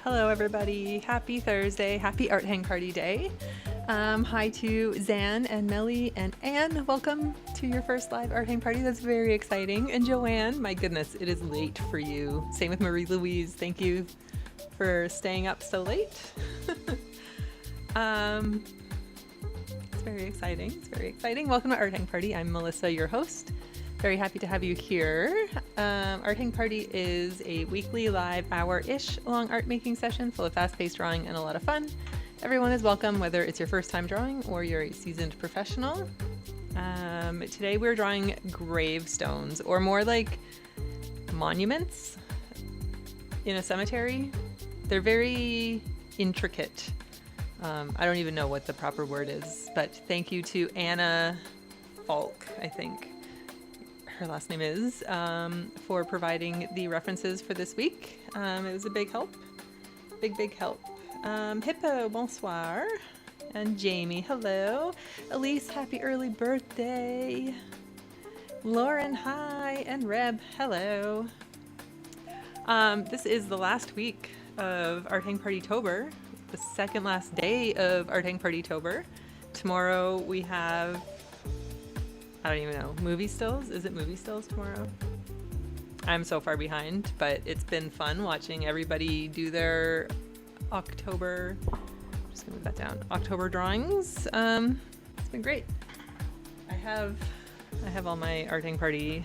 Hello everybody, happy Thursday, happy Art Hang Party Day. Hi to Zan and Melly and Anne, welcome to your first live Art Hang Party, that's very exciting. And Joanne, my goodness, it is late for you. Same with Marie-Louise, thank you for staying up so late. It's very exciting. Welcome to Art Hang Party, I'm Melissa, your host. Very happy to have you here. Art Hang Party is a weekly live hour-ish long art making session full of fast-paced drawing and a lot of fun. Everyone is welcome, whether it's your first time drawing or you're a seasoned professional. Today we're drawing gravestones, or more like monuments in a cemetery. They're very intricate. I don't even know what the proper word is, but thank you to Anna Falk, I think her last name is, for providing the references for this week. It was a big help. Big help. Hippo, bonsoir. And Jamie, hello. Elise, happy early birthday. Lauren, hi. And Reb, hello. This is the last week of Art Hang Party-tober, the second last day of Art Hang Party-tober. Tomorrow we have, I don't even know, movie stills? Is it movie stills tomorrow? I'm so far behind, but it's been fun watching everybody do their October, I'm just gonna move that down, October drawings. It's been great. I have all my Art Hang Party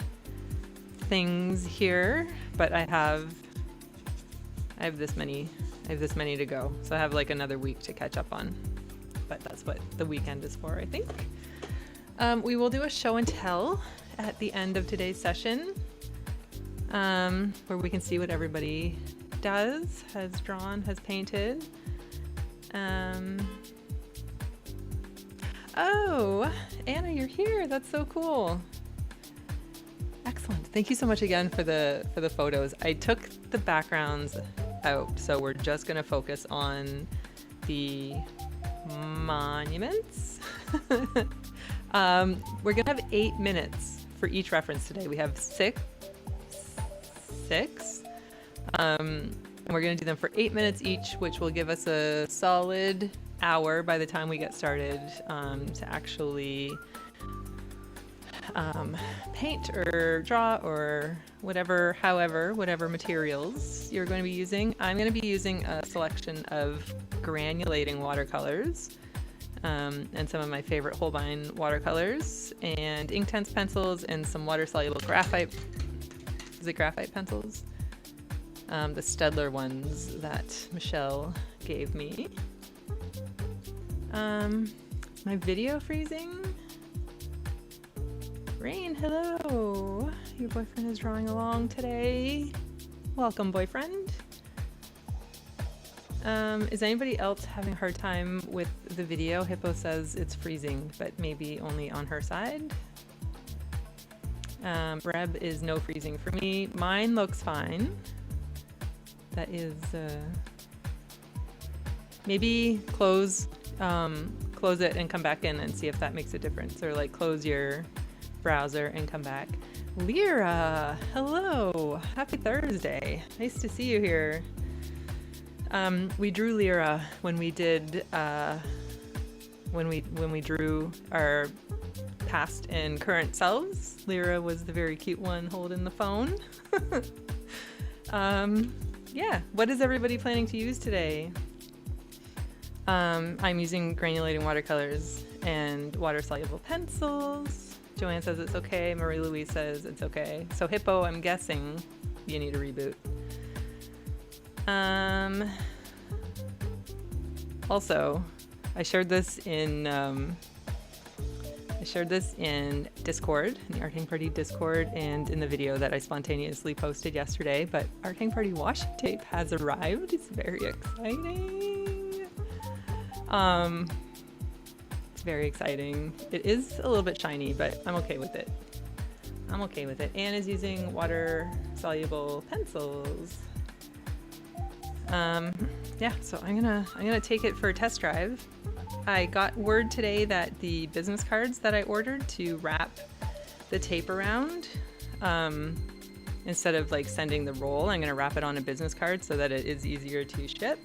things here, but I have this many to go. So I have like another week to catch up on, but that's what the weekend is for, I think. We will do a show and tell at the end of today's session, where we can see what everybody does, has drawn, has painted. Oh, Anna, you're here. That's so cool. Excellent. Thank you so much again for the photos. I took the backgrounds out, so we're just going to focus on the monuments. We're gonna have 8 minutes for each reference today. We have six, and we're gonna do them for 8 minutes each, which will give us a solid hour by the time we get started to actually paint or draw or whatever materials you're going to be using. I'm going to be using a selection of granulating watercolors. And some of my favorite Holbein watercolors, and Inktense pencils, and some water-soluble graphite. Is it graphite pencils? The Stedler ones that Michelle gave me. Is my video freezing? Rain, hello. Your boyfriend is drawing along today. Welcome, boyfriend. Is anybody else having a hard time with the video? Hippo says it's freezing, but maybe only on her side. Reb is no freezing for me. Mine looks fine. That is, maybe close it and come back in and see if that makes a difference. Or like close your browser and come back. Lyra, hello. Happy Thursday. Nice to see you here. We drew Lyra when we did when we drew our past and current selves. Lyra was the very cute one holding the phone. Yeah, what is everybody planning to use today? I'm using granulating watercolors and water-soluble pencils. Joanne says it's okay. Marie-Louise says it's okay. So Hippo, I'm guessing you need a reboot. Also, I shared this in Discord, in the Art Hang Party Discord, and in the video that I spontaneously posted yesterday, but Art Hang Party washi tape has arrived. It's very exciting. It's very exciting. It is a little bit shiny, but I'm okay with it. Anne is using water-soluble pencils. Yeah, so I'm gonna take it for a test drive. I got word today that the business cards that I ordered to wrap the tape around instead of like sending the roll, I'm going to wrap it on a business card so that it is easier to ship.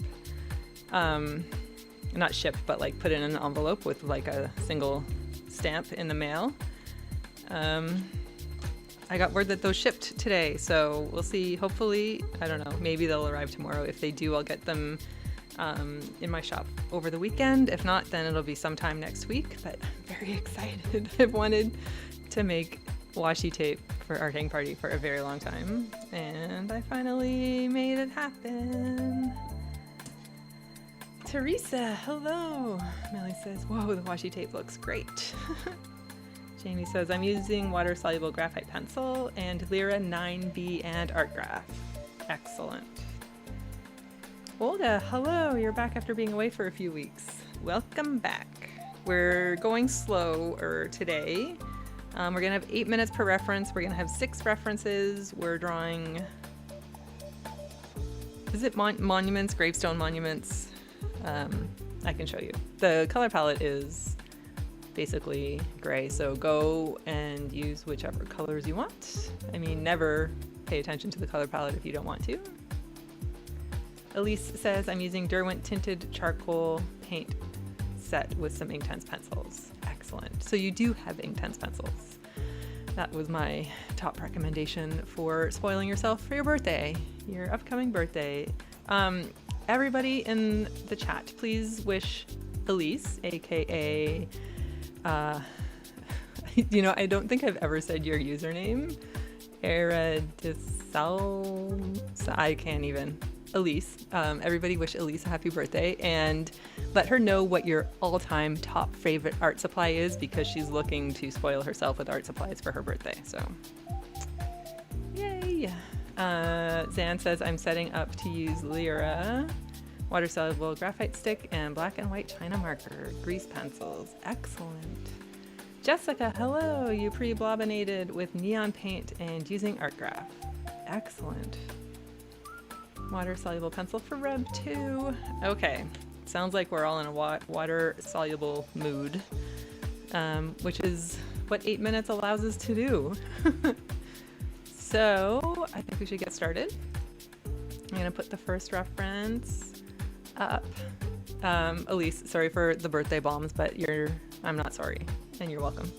Not ship, but like put it in an envelope with like a single stamp in the mail. I got word that those shipped today, so we'll see. Hopefully, I don't know, maybe they'll arrive tomorrow. If they do, I'll get them in my shop over the weekend. If not, then it'll be sometime next week, but I'm very excited. I've wanted to make washi tape for our hang party for a very long time, and I finally made it happen. Teresa, hello. Melly says, whoa, the washi tape looks great. Jamie says, I'm using water-soluble graphite pencil and Lyra 9B and Art Graph. Excellent. Olga, hello. You're back after being away for a few weeks. Welcome back. We're going slower today. We're going to have 8 minutes per reference. We're going to have 6 references. We're drawing... Is it monuments, gravestone monuments? I can show you. The color palette is basically gray, so go and use whichever colors you want. I mean, never pay attention to the color palette if you don't want to. Elise says, I'm using Derwent tinted charcoal paint set with some Inktense pencils. Excellent. So you do have Inktense pencils. That was my top recommendation for spoiling yourself for your birthday, your upcoming birthday. Everybody in the chat, please wish Elise, aka, you know, I don't think I've ever said your username. I can't even. Elise. Everybody wish Elise a happy birthday and let her know what your all-time top favorite art supply is, because she's looking to spoil herself with art supplies for her birthday. So, yay! Zan says, I'm setting up to use Lyra, water-soluble graphite stick, and black and white China marker, grease pencils. Excellent. Jessica, hello. You pre-blobinated with neon paint and using Art Graph. Excellent. Water-soluble pencil for Reb 2. Okay, sounds like we're all in a water-soluble mood, which is what 8 minutes allows us to do. So I think we should get started. I'm gonna put the first reference up. Elise, sorry for the birthday bombs, but I'm not sorry, and you're welcome.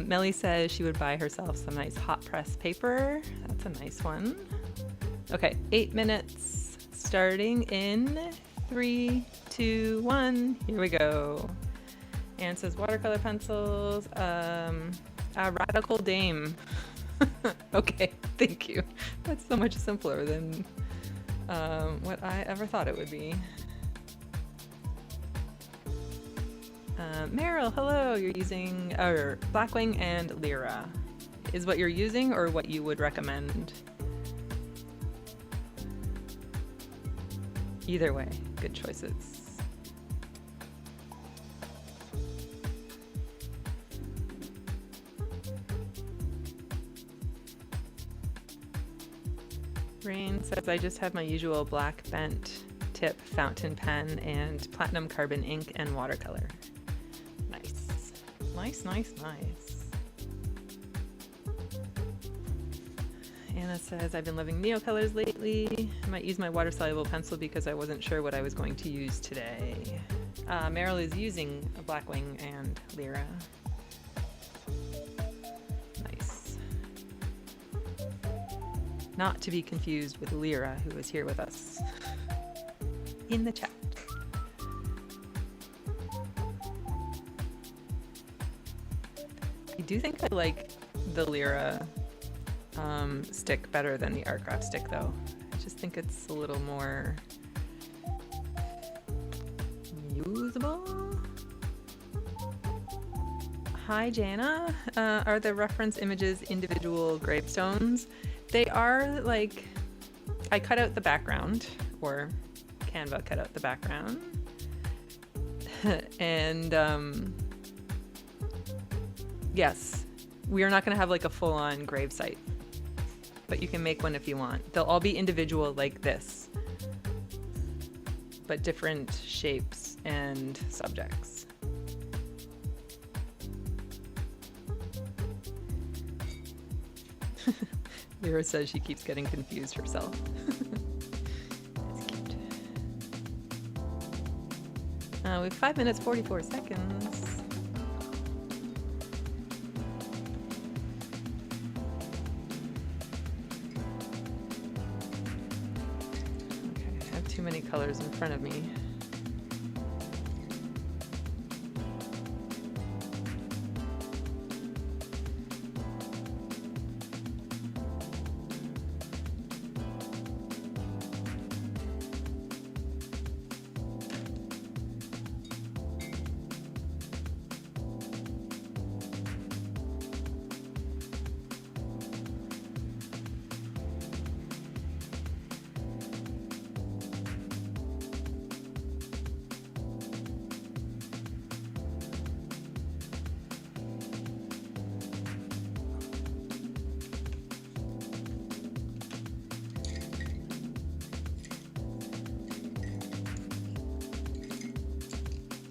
Melly says she would buy herself some nice hot press paper. That's a nice one. Okay, 8 minutes starting in 3, 2, 1. Here we go. Anne says watercolor pencils. Radical Dame. Okay, thank you. That's so much simpler than what I ever thought it would be. Meryl, hello. You're using Blackwing and Lyra. Is what you're using or what you would recommend? Either way, good choices. Rain says, I just have my usual black bent tip fountain pen and platinum carbon ink and watercolor. Nice. Nice, nice, nice. Anna says, I've been loving neocolors lately. I might use my water-soluble pencil because I wasn't sure what I was going to use today. Meryl is using a Blackwing and Lyra. Nice. Not to be confused with Lyra, who is here with us in the chat. I do think I like the Lyra stick better than the Art Graph stick, though. I just think it's a little more usable. Hi, Jana. Are the reference images individual gravestones? They are, like, I cut out the background, or Canva cut out the background. And yes, we are not going to have like a full-on grave site, but you can make one if you want. They'll all be individual like this, but different shapes and subjects. Lyra says she keeps getting confused herself. That's cute. We have 5 minutes, 44 seconds. Okay, I have too many colors in front of me.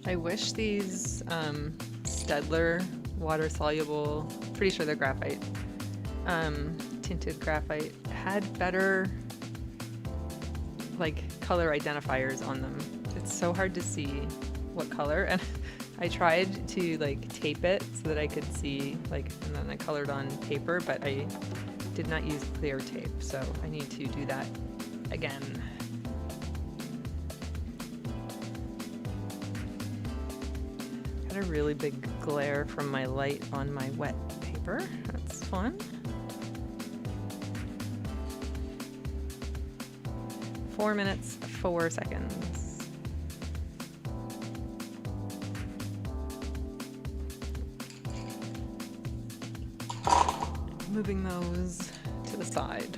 I wish these Stedler water-soluble, pretty sure they're graphite, tinted graphite, had better like color identifiers on them. It's so hard to see what color, and I tried to like tape it so that I could see, like, and then I colored on paper, but I did not use clear tape, so I need to do that again. Got a really big glare from my light on my wet paper. That's fun. 4 minutes, 4 seconds. Moving those to the side.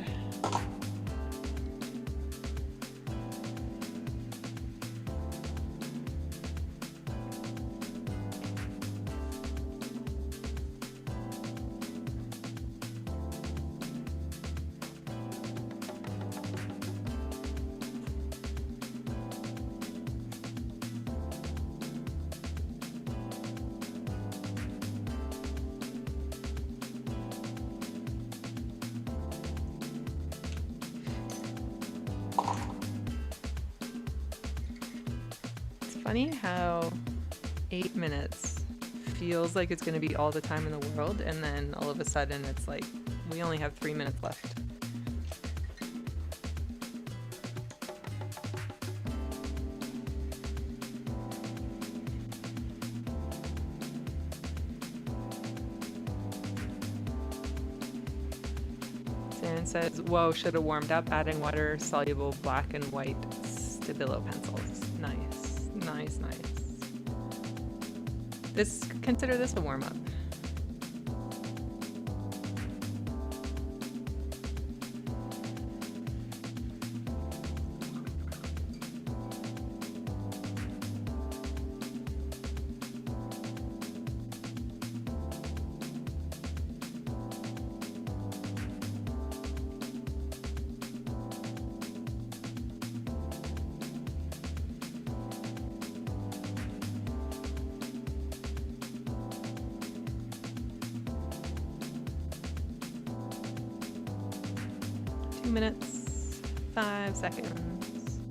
Funny how 8 minutes feels like it's going to be all the time in the world, and then all of a sudden it's like we only have 3 minutes left. Saren says, whoa, should have warmed up, adding water-soluble black and white Stabilo pencils. Nice. Nice, nice. Consider this a warm-up. Minutes, 5 seconds.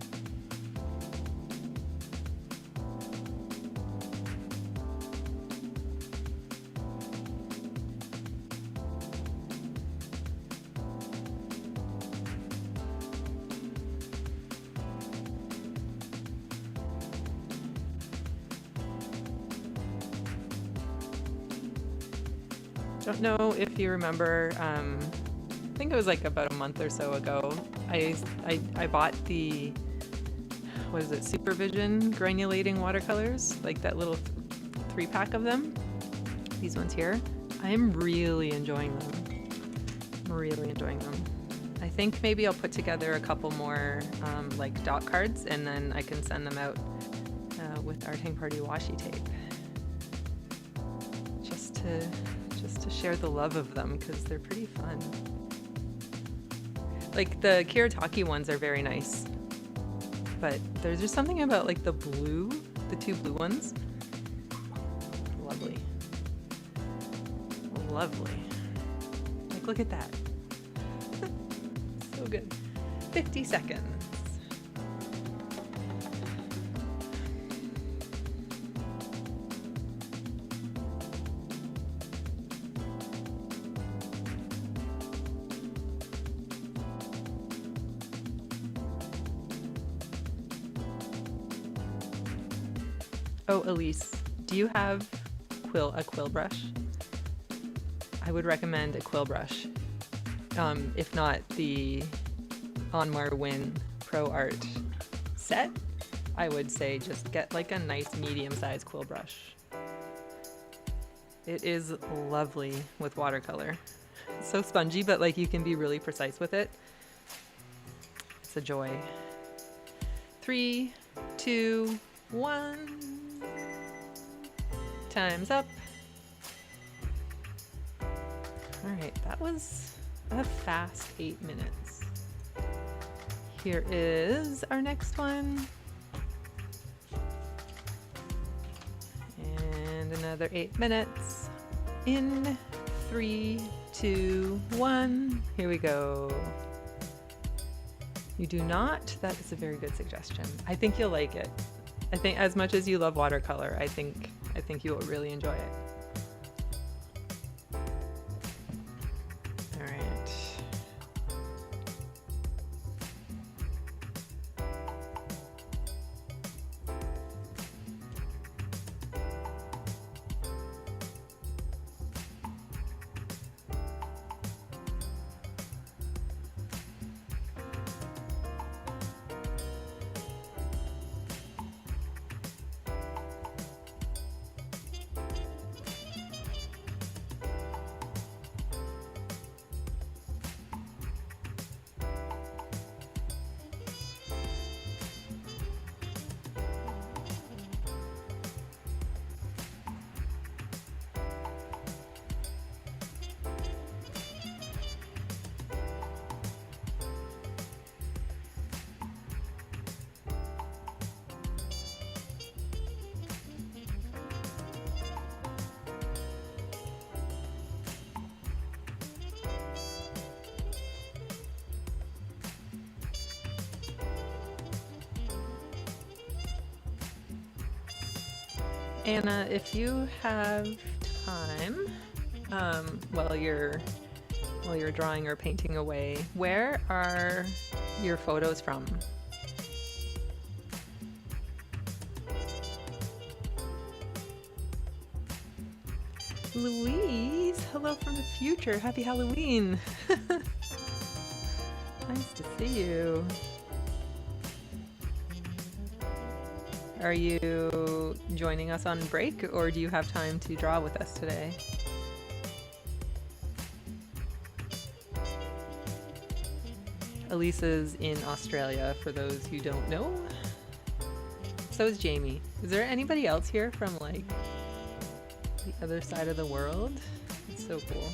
Don't know if you remember, I think it was like about a month or so ago, I bought the, what is it, Supervision granulating watercolors, like that little 3-pack of them. These ones here. I'm really enjoying them. Really enjoying them. I think maybe I'll put together a couple more like dot cards, and then I can send them out with Art Hang Party washi tape. Just to share the love of them, because they're pretty fun. Like the Kiritaki ones are very nice, but there's just something about like the 2 blue ones. Lovely. Lovely. Like, look at that. good. 50 seconds. Oh, Elise, do you have a quill brush? I would recommend a quill brush. If not the Onmar Win Pro Art set, I would say just get like a nice medium-sized quill brush. It is lovely with watercolor. It's so spongy, but like you can be really precise with it. It's a joy. 3, 2, 1. Time's up. All right, that was a fast 8 minutes. Here is our next one. And another 8 minutes. In 3, 2, 1. Here we go. You do not? That is a very good suggestion. I think you'll like it. I think as much as you love watercolor, I think you will really enjoy it. All right. Anna, if you have time, while you're drawing or painting away, where are your photos from? Louise, hello from the future. Happy Halloween. Nice to see you. Are you joining us on break, or do you have time to draw with us today? Elise is in Australia, for those who don't know. So is Jamie. Is there anybody else here from like the other side of the world? It's so cool.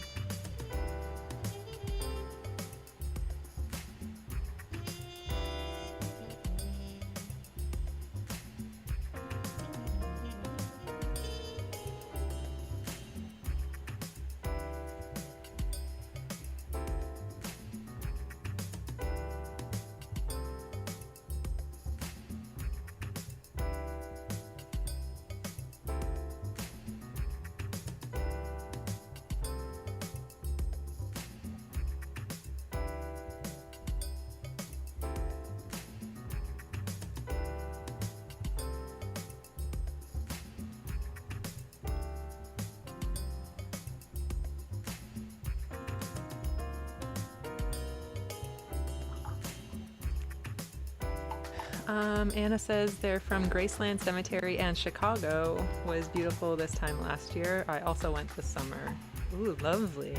Anna says they're from Graceland Cemetery, and Chicago was beautiful this time last year. I also went this summer. Ooh, lovely.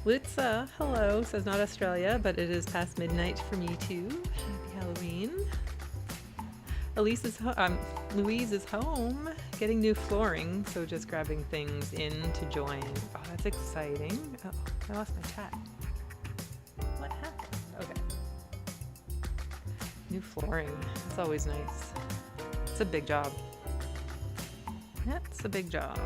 Lutza, hello, says not Australia, but it is past midnight for me too. Happy Halloween. Louise is home getting new flooring, so just grabbing things in to join. Oh, that's exciting. Oh, I lost my chat. What happened? Okay. New flooring. It's always nice. It's a big job. That's a big job.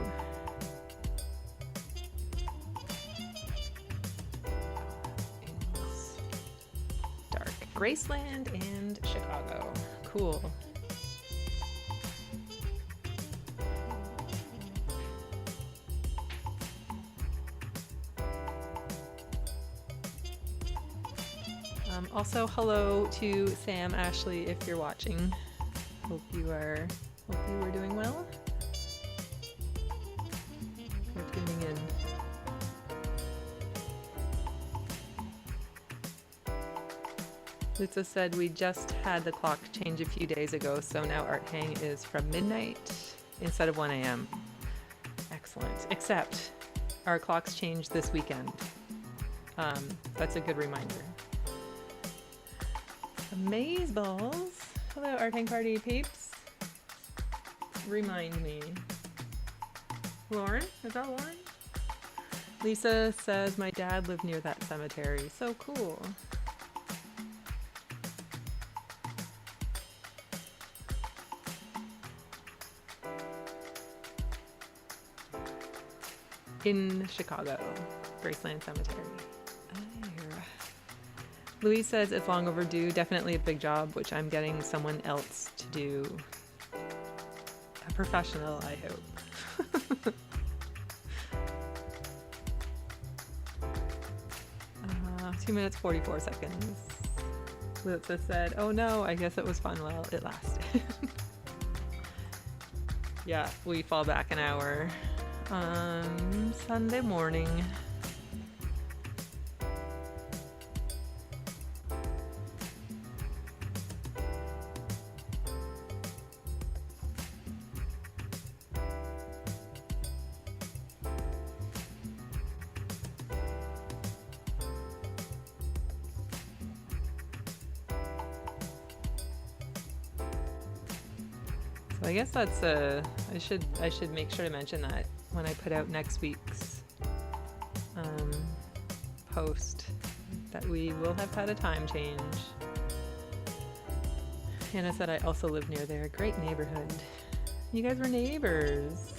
Graceland and Chicago. Cool. Also, hello to Sam, Ashley, if you're watching. Hope you are doing well. You're tuning in. Lutza said we just had the clock change a few days ago, so now Art Hang is from midnight instead of 1 a.m. Excellent. Except our clocks changed this weekend. That's a good reminder. Amaze balls. Hello, Art Hang Party peeps. Remind me. Lauren? Is that Lauren? Lisa says my dad lived near that cemetery. So cool. In Chicago, Graceland Cemetery. Louise says it's long overdue. Definitely a big job, which I'm getting someone else to do. A professional, I hope. 2 minutes, 44 seconds. Lutza said, oh no, I guess it was fun while it lasted. Yeah, we fall back an hour. Sunday morning. So I guess that's I should make sure to mention that when I put out next week's post, that we will have had a time change. Hannah said I also live near there. Great neighborhood. You guys were neighbors.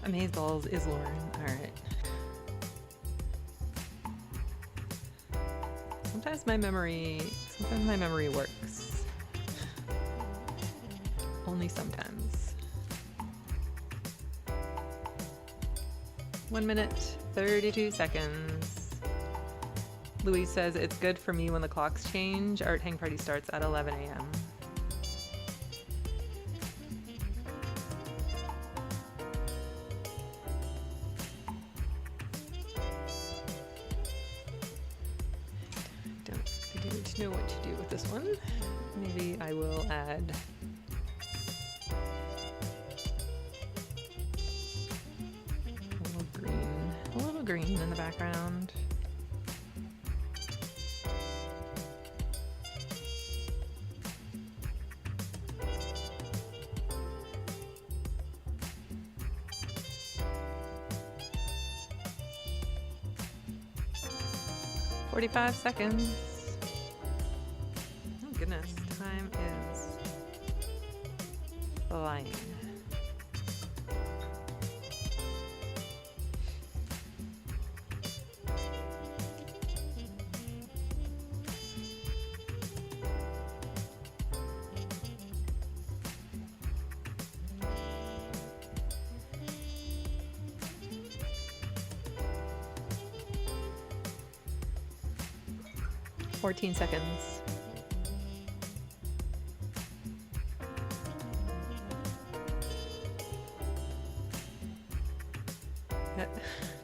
Amazeballs is Lauren. Alright. Sometimes my memory works. Only sometimes. 1 minute, 32 seconds. Louise says it's good for me when the clocks change. Art Hang Party starts at 11 a.m. I don't know what to do with this one. Maybe I will add a little green in the background. "45 seconds. Oh goodness, time is flying. "14 seconds.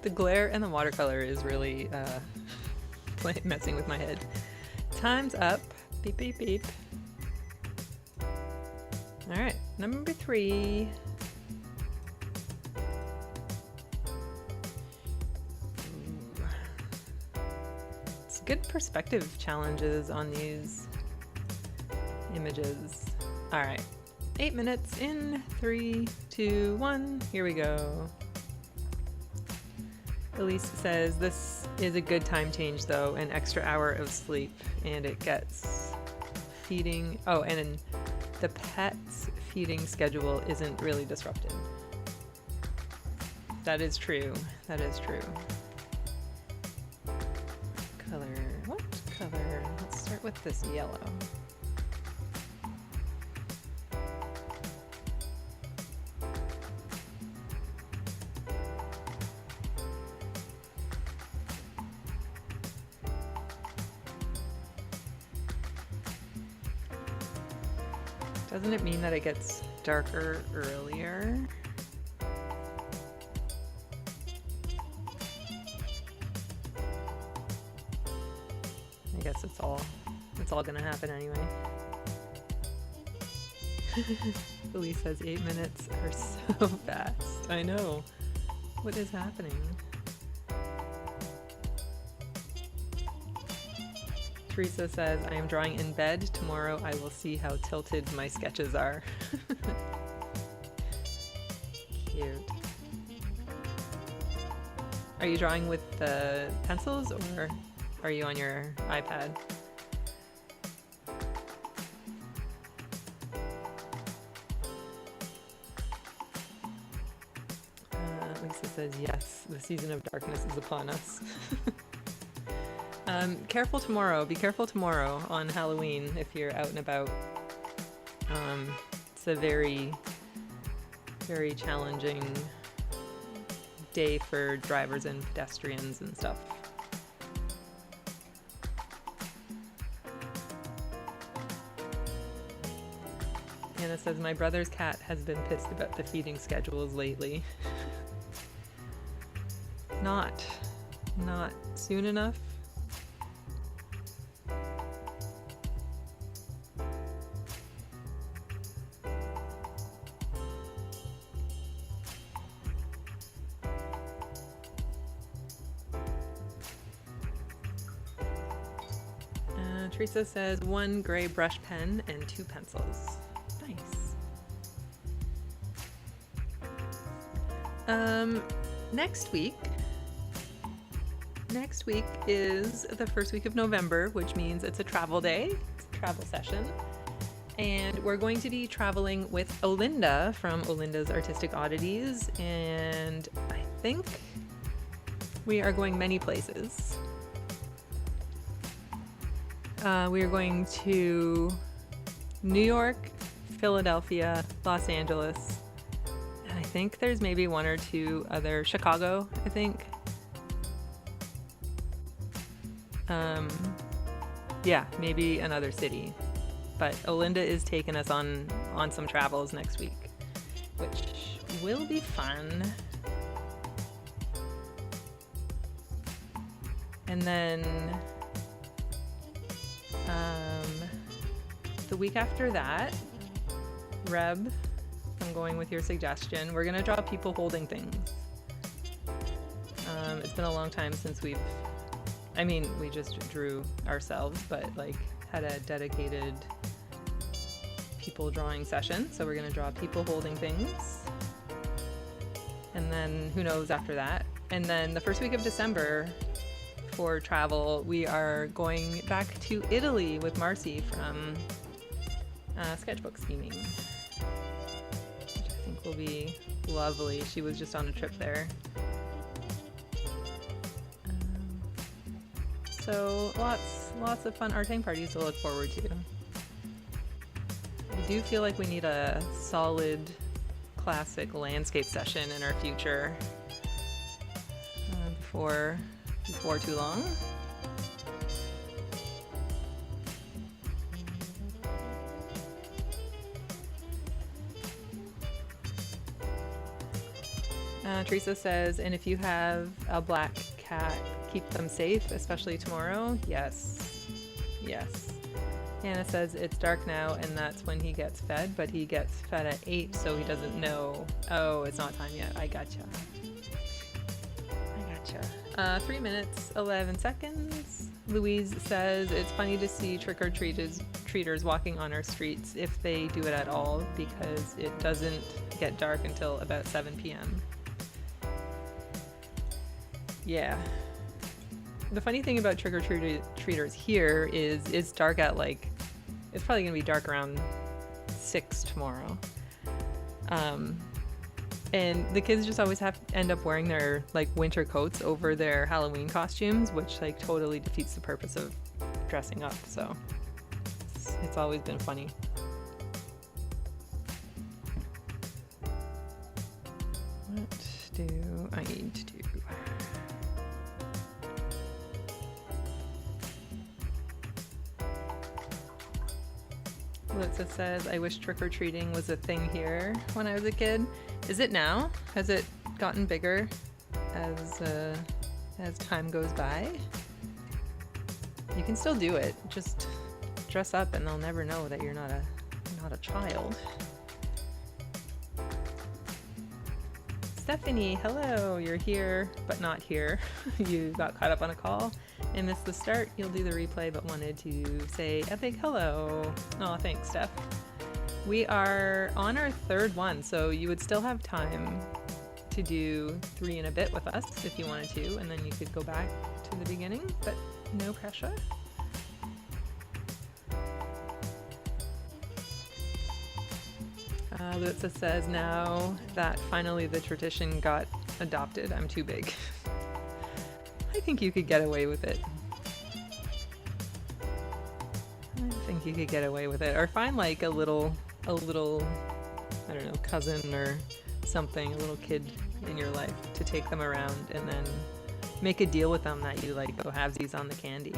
The glare and the watercolor is really messing with my head. Time's up. Beep, beep, beep. All right, number 3. It's good perspective challenges on these images. All right, 8 minutes in 3, 2, 1. Here we go. Elise says this is a good time change though, an extra hour of sleep, and it gets feeding. Oh, and the pet's feeding schedule isn't really disrupted. That is true. That is true. Color. What color? Let's start with this yellow? Doesn't it mean that it gets darker earlier? I guess it's all gonna happen anyway. Elise says 8 minutes are so fast. I know. What is happening? Teresa says, I am drawing in bed. Tomorrow I will see how tilted my sketches are. Cute. Are you drawing with the pencils or are you on your iPad? Lisa says, yes, the season of darkness is upon us. Careful tomorrow. Be careful tomorrow on Halloween if you're out and about. It's a very, very challenging day for drivers and pedestrians and stuff. Anna says, my brother's cat has been pissed about the feeding schedules lately. Not soon enough. Teresa says 1 gray brush pen and 2 pencils. Nice. Next week is the first week of November, which means it's a travel day, it's a travel session. And we're going to be traveling with Olinda from Olinda's Artistic Oddities. And I think we are going many places. We are going to New York, Philadelphia, Los Angeles, and I think there's maybe 1 or 2 other, Chicago, I think. Yeah, maybe another city. But Olinda is taking us on some travels next week, which will be fun. And then the week after that, Reb, I'm going with your suggestion. We're gonna draw people holding things. It's been a long time since we just drew ourselves, but like had a dedicated people drawing session. So we're gonna draw people holding things. And then who knows after that. And then the first week of December for travel, we are going back to Italy with Marcy from Sketchbook Scheming, which I think will be lovely. She was just on a trip there. So lots of fun art hang parties to look forward to. I do feel like we need a solid classic landscape session in our future before too long. Teresa says, and if you have a black cat, keep them safe, especially tomorrow. Yes. Hannah says it's dark now and that's when he gets fed, but he gets fed at 8, so he doesn't know. Oh, it's not time yet. I gotcha. 3 minutes, 11 seconds. Louise says it's funny to see trick-or-treaters walking on our streets, if they do it at all, because it doesn't get dark until about 7 p.m. Yeah. The funny thing about trick-or-treaters here is it's dark at it's probably going to be dark around 6 tomorrow. And the kids just always end up wearing their winter coats over their Halloween costumes, which totally defeats the purpose of dressing up, so it's always been funny. What do I need to do? Litsa says, I wish trick-or-treating was a thing here when I was a kid. Is it now? Has it gotten bigger as time goes by? You can still do it. Just dress up and they'll never know that you're not a child. Stephanie, hello. You're here, but not here. You got caught up on a call and missed the start. You'll do the replay, but wanted to say a big hello. Oh, thanks, Steph. We are on our third one, so you would still have time to do 3 and a bit with us if you wanted to, and then you could go back to the beginning, but no pressure. Lutza says, now that finally the tradition got adopted, I'm too big. I think you could get away with it. Or find like a little, I don't know, cousin or something, a little kid in your life to take them around, and then make a deal with them that you like go halvesies on the candy.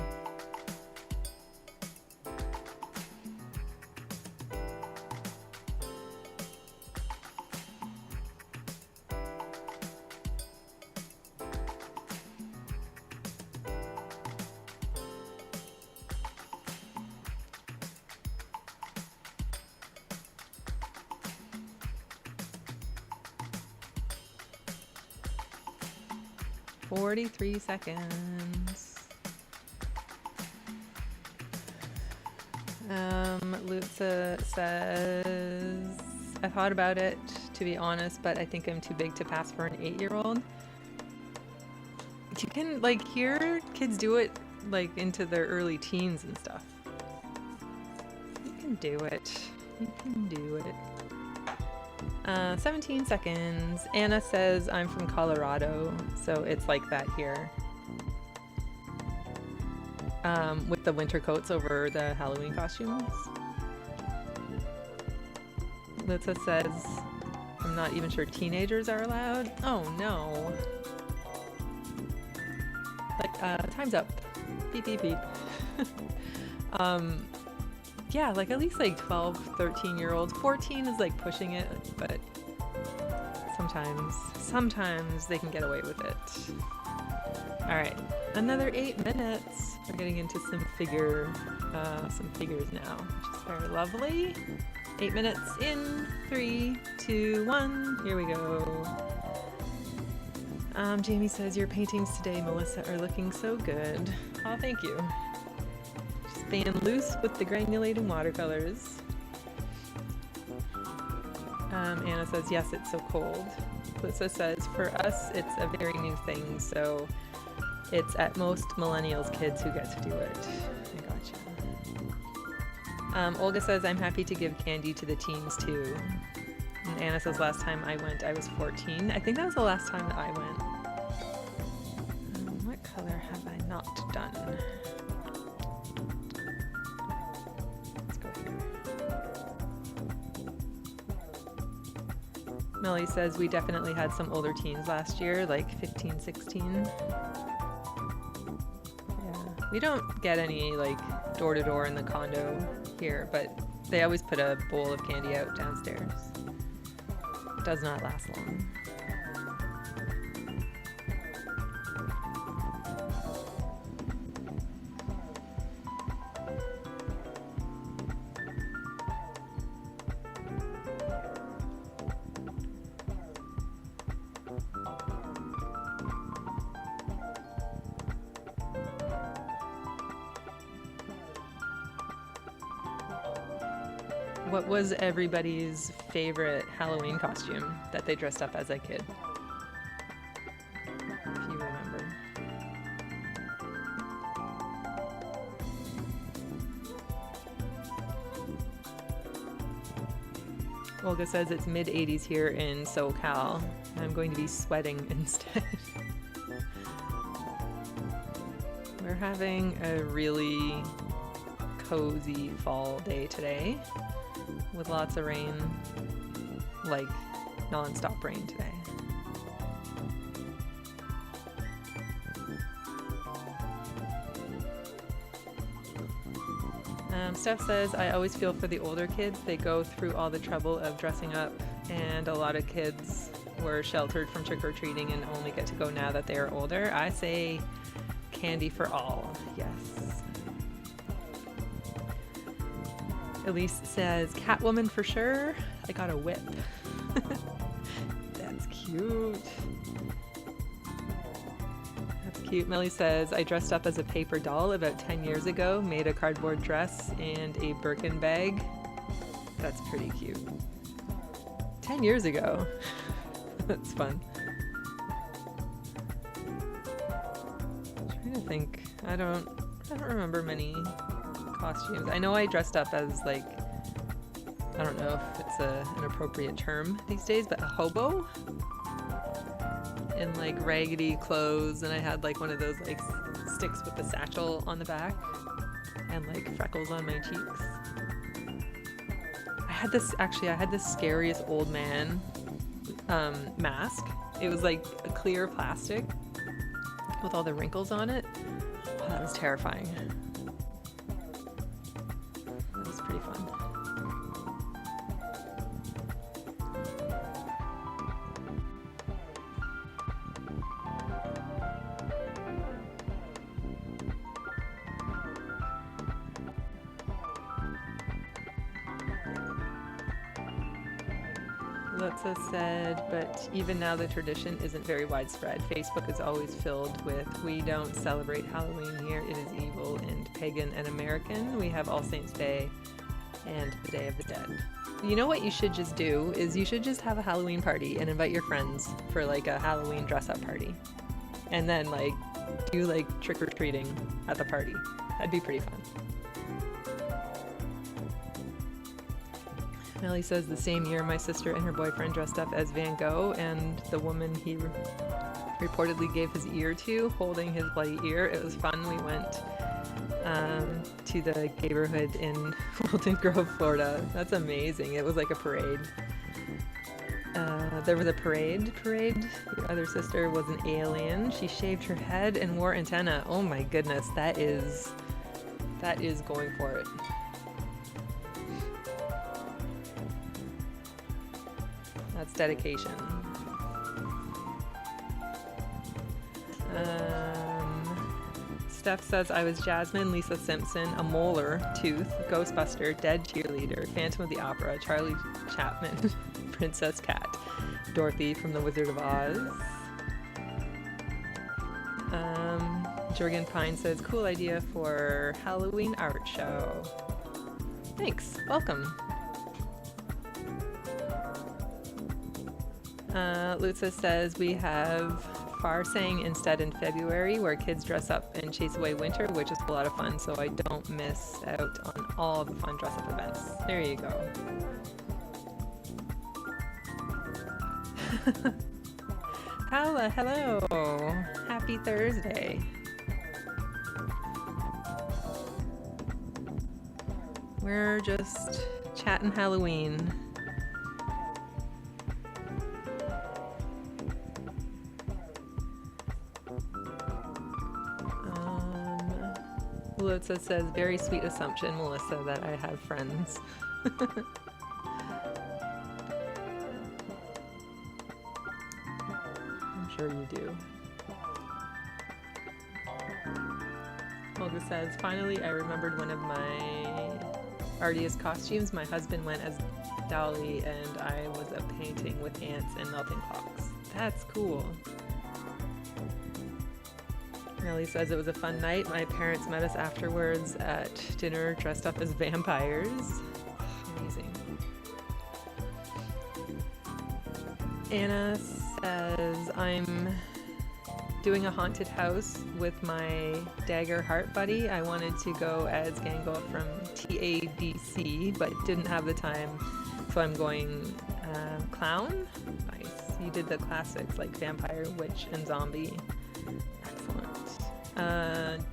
"43 seconds. Lutza says, I thought about it, to be honest, but I think I'm too big to pass for an 8-year-old. You can, like, hear kids do it, like, into their early teens and stuff. You can do it. You can do it. 17 seconds. Anna says, I'm from Colorado, so it's like that here. With the winter coats over the Halloween costumes. Litsa says, I'm not even sure teenagers are allowed. Oh no. Like, time's up. Beep, beep, beep. Yeah, like at least like 12, 13-year-olds. 14 is like pushing it, but sometimes they can get away with it. All right, another 8 minutes. We're getting into some figures now, which is very lovely. 8 minutes in 3, 2, 1. Here we go. Jamie says, your paintings today, Melissa, are looking so good. Oh, thank you. Just being loose with the granulating watercolors. Anna says, yes, it's so cold. Lisa says, for us, it's a very new thing, so it's at most millennials kids who get to do it. I gotcha. Olga says, I'm happy to give candy to the teens too. And Anna says, last time I went, I was 14. I think that was the last time that I went. What color have I not done? Let's go here. Melly says, we definitely had some older teens last year, like 15, 16. We don't get any like door-to-door in the condo here, but they always put a bowl of candy out downstairs. It does not last long. What was everybody's favorite Halloween costume that they dressed up as a kid? If you remember. Olga says it's mid-80s here in SoCal, and I'm going to be sweating instead. We're having a really cozy fall day today with lots of rain, like non-stop rain today. Steph says, I always feel for the older kids. They go through all the trouble of dressing up, and a lot of kids were sheltered from trick-or-treating and only get to go now that they are older. I say candy for all. Yes. Elise says, Catwoman for sure. I got a whip. That's cute. Cute. Melly says, I dressed up as a paper doll about 10 years ago, made a cardboard dress and a Birkin bag. That's pretty cute. 10 years ago. That's fun. I'm trying to think. I don't remember many costumes. I know I dressed up as, like, I don't know if it's an appropriate term these days, but a hobo? In like raggedy clothes, and I had like one of those like sticks with the satchel on the back and like freckles on my cheeks. I had this scariest old man mask. It was like a clear plastic with all the wrinkles on it. Oh, that was terrifying. That was pretty fun. Lutza said, but even now the tradition isn't very widespread. Facebook is always filled with, we don't celebrate Halloween here, it is evil and pagan and American. We have All Saints Day and the Day of the Dead. You know what you should just do is you should just have a Halloween party and invite your friends for like a Halloween dress-up party. And then like do like trick-or-treating at the party. That'd be pretty fun. Melly says the same year my sister and her boyfriend dressed up as Van Gogh and the woman he reportedly gave his ear to, holding his bloody ear. It was fun. We went to the neighborhood in Wilton Grove, Florida. That's amazing. It was like a parade. There was a parade. Your other sister was an alien. She shaved her head and wore antenna. Oh my goodness, that is going for it. That's dedication. Steph says, I was Jasmine, Lisa Simpson, a molar, Tooth, Ghostbuster, Dead Cheerleader, Phantom of the Opera, Charlie Chaplin, Princess Cat, Dorothy from The Wizard of Oz. Jorgen Pine says, cool idea for Halloween art show. Thanks. Welcome. Lutza says we have Farsang instead in February, where kids dress up and chase away winter, which is a lot of fun, so I don't miss out on all the fun dress-up events. There you go. Hello. Happy Thursday. We're just chatting Halloween. Melissa says, very sweet assumption, Melissa, that I have friends. I'm sure you do. Olga says, finally I remembered one of my artiest costumes. My husband went as Dolly and I was a painting with ants and melting clocks. That's cool. Nellie says it was a fun night. My parents met us afterwards at dinner dressed up as vampires. Amazing. Anna says, I'm doing a haunted house with my Dagger Heart buddy. I wanted to go as Gangle from TADC, but didn't have the time, so I'm going clown. Nice. You did the classics like vampire, witch, and zombie. Excellent.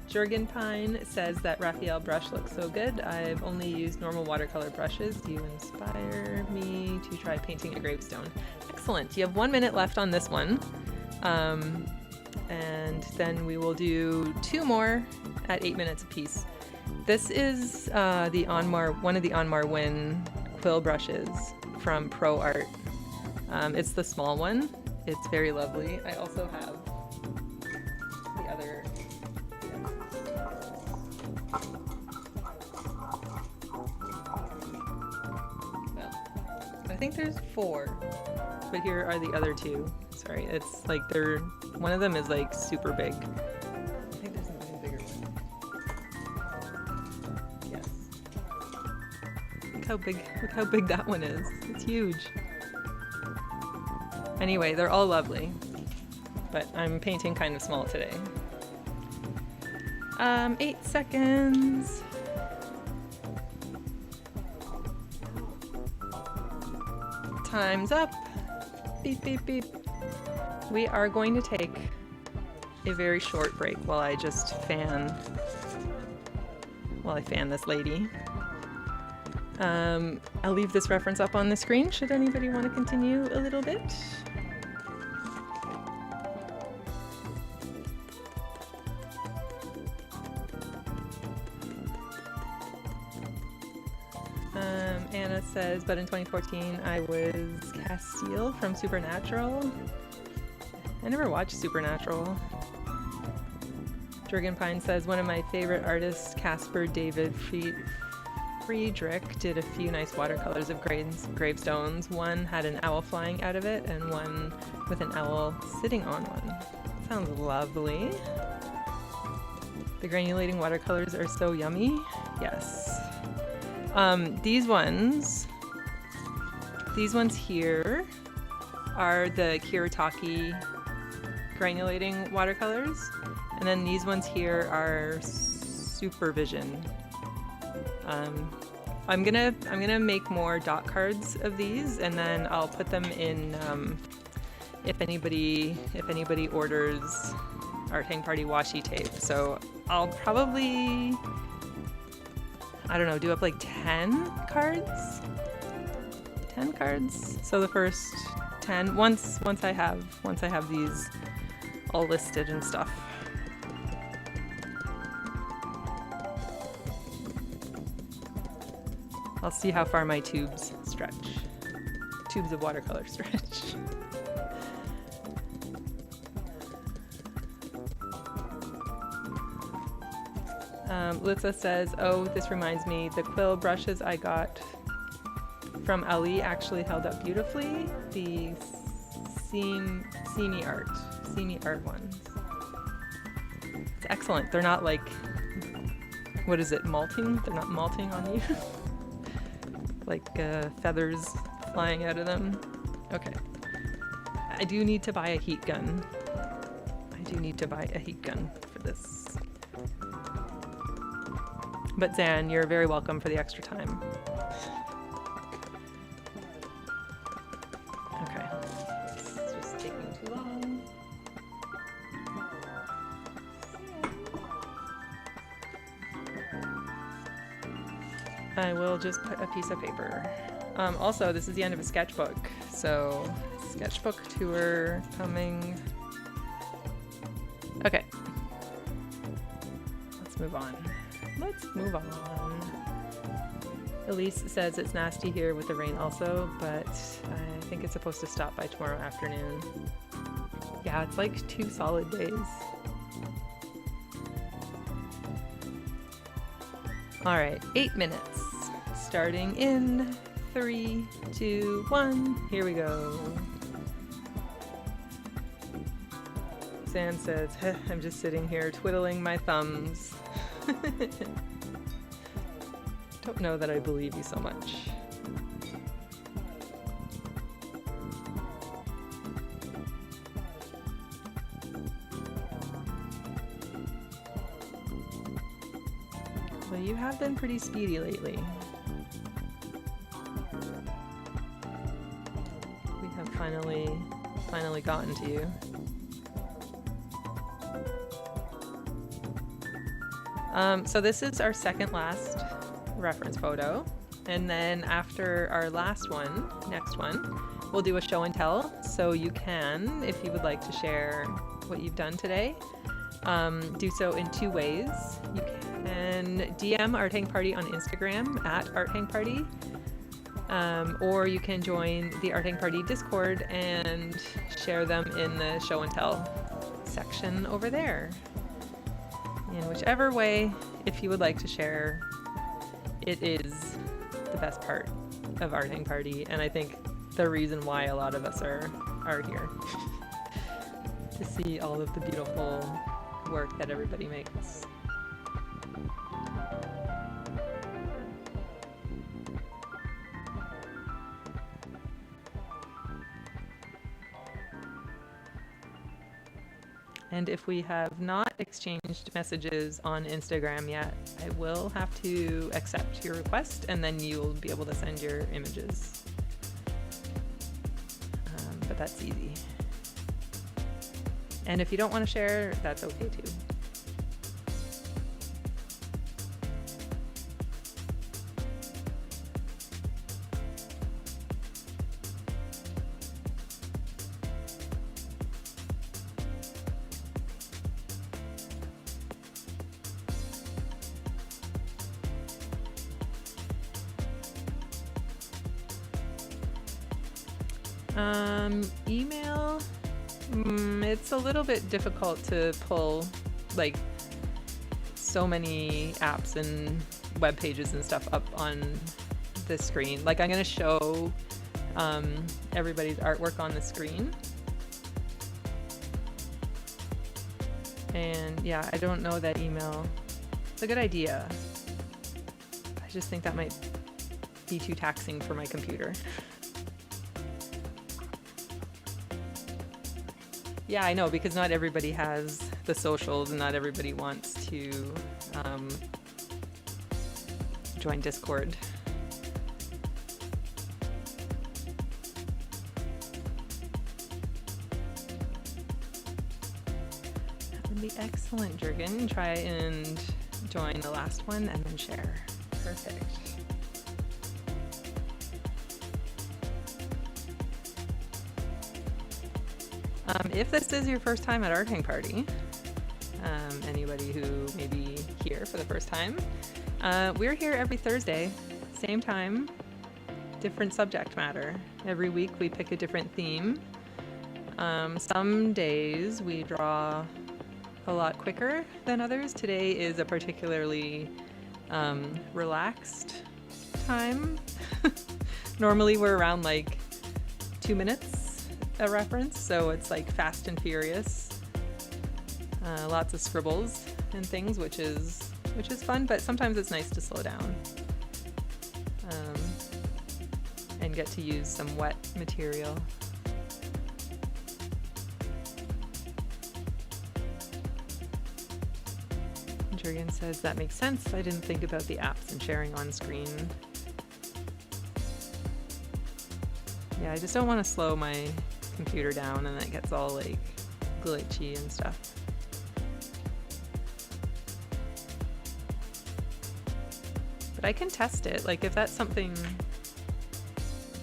Jurgen Pine says that Raphael brush looks so good. I've only used normal watercolor brushes. Do you inspire me to try painting a gravestone? Excellent. You have 1 minute left on this one. And then we will do 2 more at 8 minutes apiece. This is one of the Onmar Win quill brushes from Pro Art. It's the small one. It's very lovely. I also have the other. Well, I think there's 4, but here are the other 2. Sorry, it's like one of them is like super big. I think there's an even bigger one. Yes. Look how big that one is. It's huge. Anyway, they're all lovely, but I'm painting kind of small today. 8 seconds. Time's up. Beep, beep, beep. We are going to take a very short break while I just fan this lady. I'll leave this reference up on the screen should anybody want to continue a little bit. Anna says, but in 2014 I was Castile from Supernatural. I never watched Supernatural. Jurgen Pine says, one of my favorite artists, Caspar David Friedrich, did a few nice watercolors of gravestones. One had an owl flying out of it and one with an owl sitting on one. Sounds lovely. The granulating watercolors are so yummy. Yes. These ones here are the Kiritaki granulating watercolors, and then these ones here are Supervision. I'm gonna make more dot cards of these, and then I'll put them in if anybody orders Art Hang Party washi tape. So I'll probably, I don't know, do up like 10 cards. 10 cards. So the first 10 once I have these all listed and stuff. I'll see how far my tubes stretch. Tubes of watercolor stretch. Litza says, oh, this reminds me, the quill brushes I got from Ali actually held up beautifully. The Seamy Art ones. It's excellent. They're not like, what is it, malting? They're not malting on you. Like feathers flying out of them. Okay. I do need to buy a heat gun. For this. But Zan, you're very welcome for the extra time. Okay. It's just taking too long. I will just put a piece of paper. Also, this is the end of a sketchbook, so sketchbook tour coming. Okay. Let's move on. Elise says it's nasty here with the rain also, but I think it's supposed to stop by tomorrow afternoon. Yeah, it's like 2 solid days. All right, 8 minutes. Starting in 3, 2, 1. Here we go. Zan says, I'm just sitting here twiddling my thumbs. Don't know that I believe you so much. Well, you have been pretty speedy lately. We have finally gotten to you. So this is our second last reference photo. And then after our last one, next one, we'll do a show and tell. So you can, if you would like to share what you've done today, do so in two ways. You can DM Art Hang Party on Instagram at Art Hang Party, or you can join the Art Hang Party Discord and share them in the show and tell section over there. In whichever way, if you would like to share, it is the best part of Art Hang Party, and I think the reason why a lot of us are here to see all of the beautiful work that everybody makes. And if we have not exchanged messages on Instagram yet, I will have to accept your request, and then you'll be able to send your images. But that's easy. And if you don't want to share, that's okay too. Email, it's a little bit difficult to pull like so many apps and web pages and stuff up on the screen. Like I'm going to show everybody's artwork on the screen. And yeah, I don't know that email. It's a good idea. I just think that might be too taxing for my computer. Yeah, I know, because not everybody has the socials and not everybody wants to join Discord. That would be excellent, Jurgen. Try and join the last one and then share. Perfect. If this is your first time at Art Hang Party, anybody who may be here for the first time, we're here every Thursday, same time, different subject matter. Every week we pick a different theme. Some days we draw a lot quicker than others. Today is a particularly relaxed time. Normally we're around like 2 minutes a reference, so it's like fast and furious. Lots of scribbles and things, which is fun, but sometimes it's nice to slow down and get to use some wet material. Jurgen says that makes sense. I didn't think about the apps and sharing on screen. Yeah, I just don't want to slow my computer down and it gets all like glitchy and stuff. But I can test it. Like if that's something,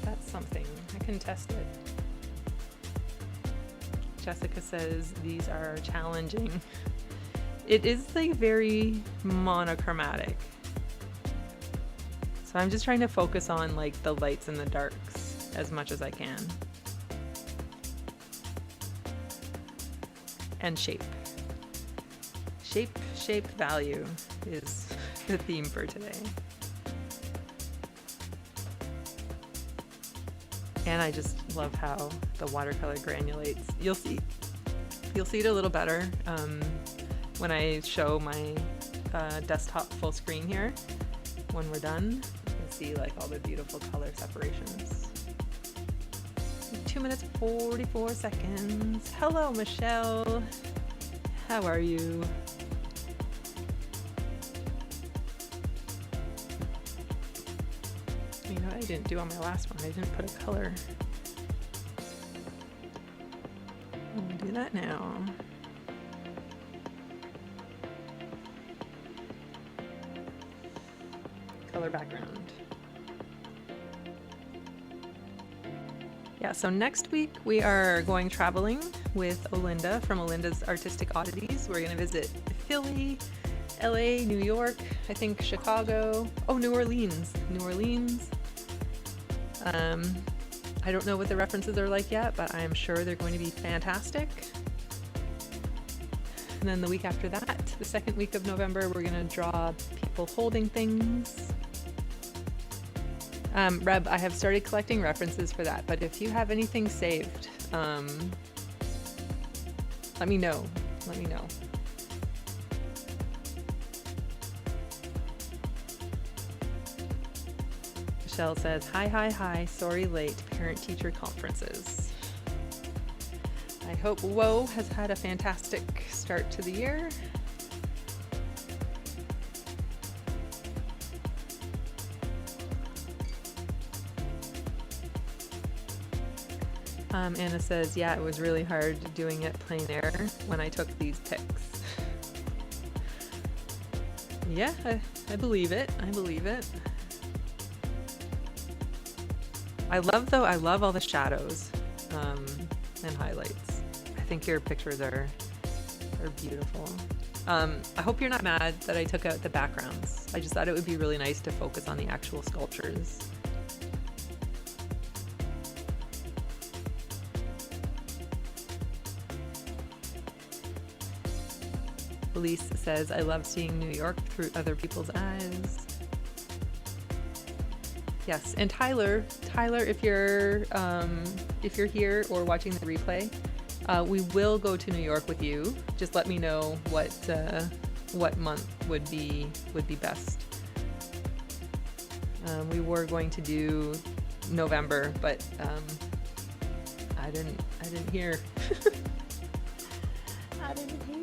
I can test it. Jessica says these are challenging. It is like very monochromatic. So I'm just trying to focus on like the lights and the darks as much as I can. And shape. Shape, value is the theme for today. And I just love how the watercolor granulates. You'll see it a little better when I show my desktop full screen here. When we're done, you can see like all the beautiful color separations. 2 minutes 44 seconds. Hello, Michelle. How are you? You know what I didn't do on my last one? I didn't put a color. I'll do that now. color background. Yeah, so next week we are going traveling with Olinda from Olinda's Artistic Oddities. We're going to visit Philly, LA, New York, I think Chicago. Oh, New Orleans. I don't know what the references are like yet, but I'm sure they're going to be fantastic. And then the week after that, the second week of November, we're going to draw people holding things. Reb, I have started collecting references for that, but if you have anything saved, let me know. Michelle says, hi, sorry late, parent-teacher conferences. I hope WOA has had a fantastic start to the year. Anna says, yeah, it was really hard doing it plein air when I took these pics. Yeah, I believe it. I love all the shadows and highlights. I think your pictures are beautiful. I hope you're not mad that I took out the backgrounds. I just thought it would be really nice to focus on the actual sculptures. Elise says, I love seeing New York through other people's eyes. Yes, and Tyler, if you're here or watching the replay, we will go to New York with you. Just let me know what month would be best. We were going to do November, but I didn't hear. I didn't hear.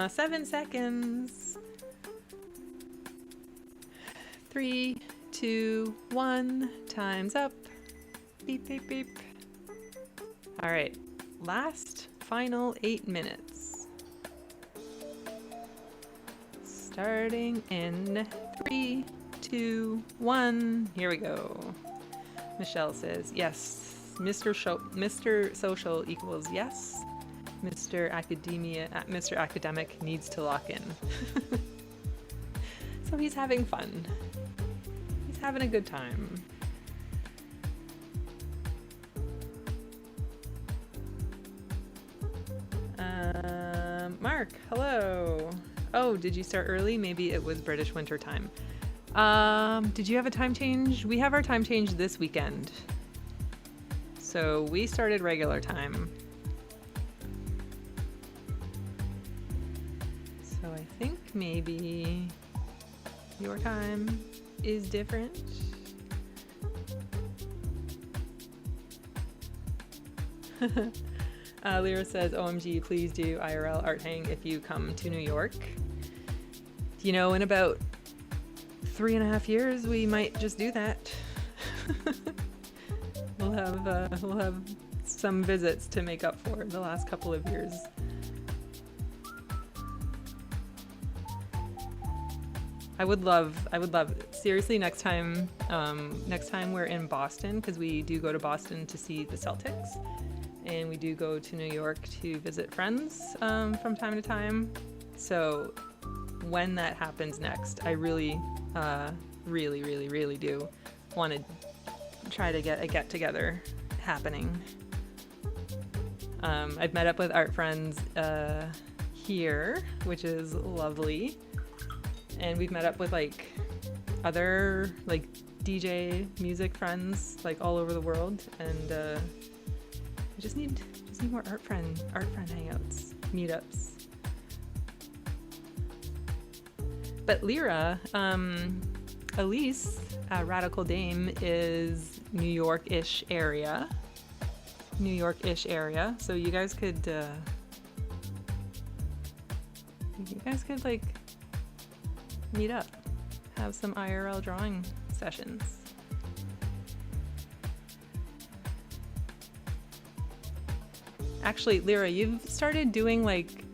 7 seconds. 3, 2, 1. Time's up. Beep, beep, beep. All right. Final 8 minutes. Starting in 3, 2, 1. Here we go. Michelle says, yes. Mr. Social equals yes. Mr. Academic needs to lock in. So he's having fun. He's having a good time. Mark, hello. Oh, did you start early? Maybe it was British winter time. Did you have a time change? We have our time change this weekend. So we started regular time. So I think maybe your time is different. Lyra says, OMG, please do IRL art hang if you come to New York. You know, in about 3.5 years, we might just do that. We'll have some visits to make up for the last couple of years. I would love, seriously, next time we're in Boston, because we do go to Boston to see the Celtics, and we do go to New York to visit friends from time to time. So when that happens next, I really do want to try to get a get-together happening. I've met up with art friends here, which is lovely. And we've met up with like other like DJ music friends like all over the world, and I just need more art friend hangouts, meetups. But Lyra, Elise, Radical Dame, is New York-ish area. So you guys could like meet up, have some IRL drawing sessions. Actually, Lyra, you've started doing like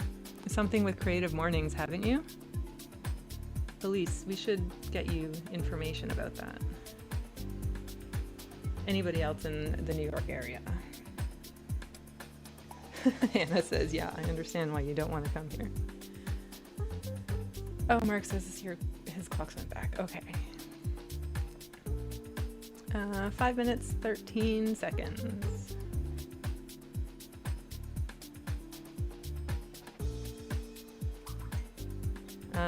something with Creative Mornings, haven't you? Elise, we should get you information about that. Anybody else in the New York area? Hannah says, yeah, I understand why you don't want to come here. Oh, Mark says his clocks went back. Okay. 5 minutes, 13 seconds.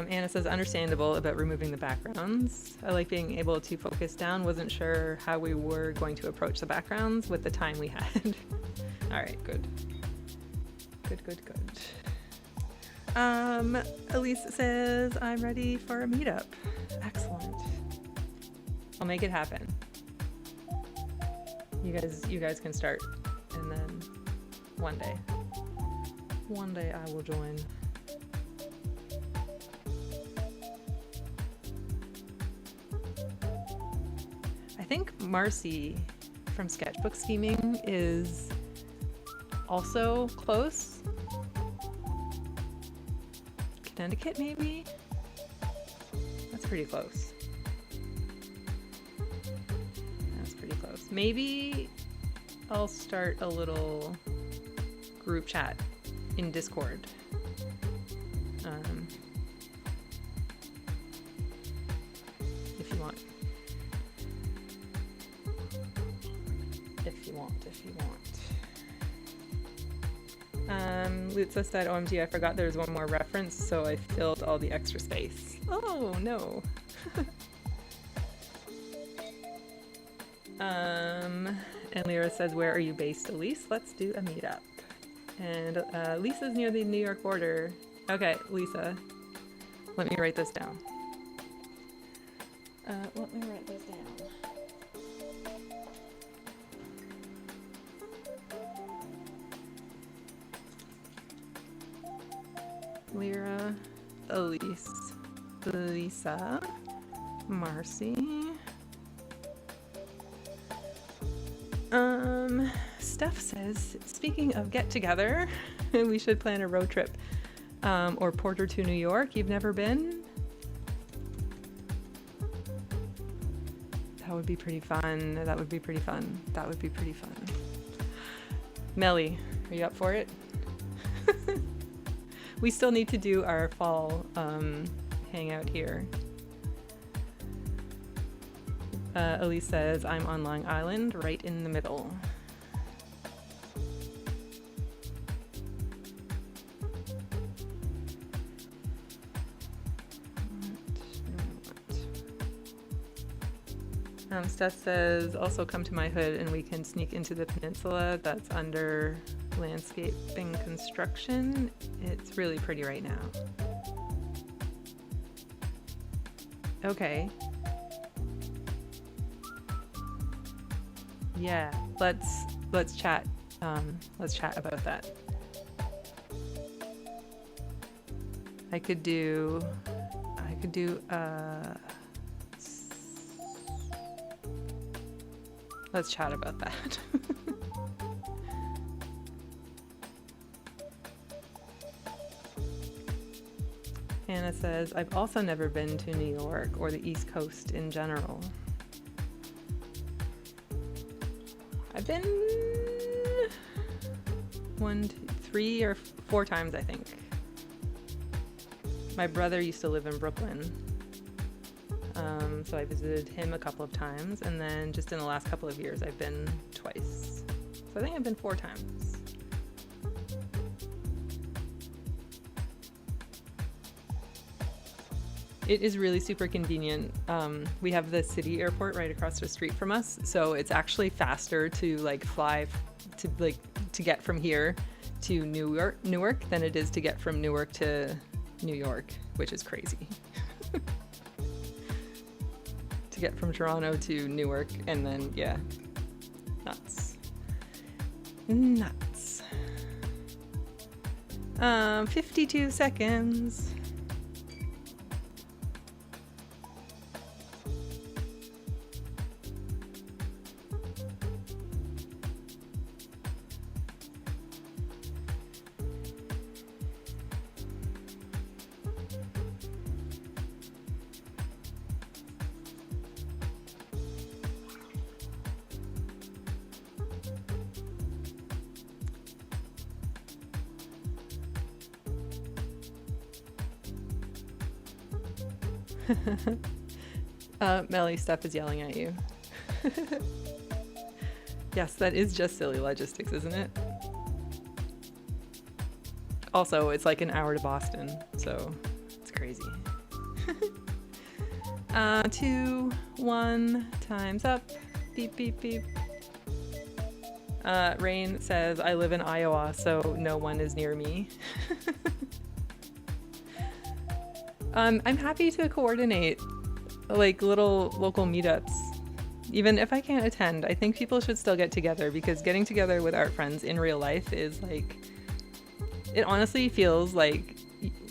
Anna says, understandable about removing the backgrounds. I like being able to focus down. Wasn't sure how we were going to approach the backgrounds with the time we had. All right, good. Good. Elise says, I'm ready for a meetup. Excellent. I'll make it happen. You guys can start, and then one day I will join. I think Marcy from Sketchbook Scheming is also close. Connecticut, maybe? That's pretty close. That's pretty close. Maybe I'll start a little group chat in Discord. If you want. Lutza said, OMG, I forgot there was one more reference, so I filled all the extra space. Oh, no. And Lyra says, where are you based, Elise? Let's do a meetup. And Lisa's near the New York border. Okay, Lisa, let me write this down. Lyra, Elise, Lisa, Marcy. Steph says, speaking of get together, we should plan a road trip or Porter to New York. You've never been? That would be pretty fun. Melly, are you up for it? We still need to do our fall hangout here. Elise says, I'm on Long Island, right in the middle. Steph says, also come to my hood and we can sneak into the peninsula that's under landscaping construction. It's really pretty right now. Okay. Yeah, let's chat. Let's chat about that. I could do let's chat about that. Anna says, I've also never been to New York or the East Coast in general. I've been 1, 2, 3 or 4 times, I think. My brother used to live in Brooklyn. So I visited him a couple of times, and then just in the last couple of years I've been twice. So I think I've been 4 times. It is really super convenient. We have the city airport right across the street from us, so it's actually faster to fly to get from here to Newark than it is to get from Newark to New York, which is crazy. To get from Toronto to Newark, and then yeah, nuts. 52 seconds. Melly, stuff is yelling at you. Yes, that is just silly logistics, isn't it? Also, it's like an hour to Boston, so it's crazy. 2, 1, time's up. Beep, beep, beep. Rain says, I live in Iowa, so no one is near me. I'm happy to coordinate like little local meetups. Even if I can't attend, I think people should still get together, because getting together with art friends in real life is like, it honestly feels like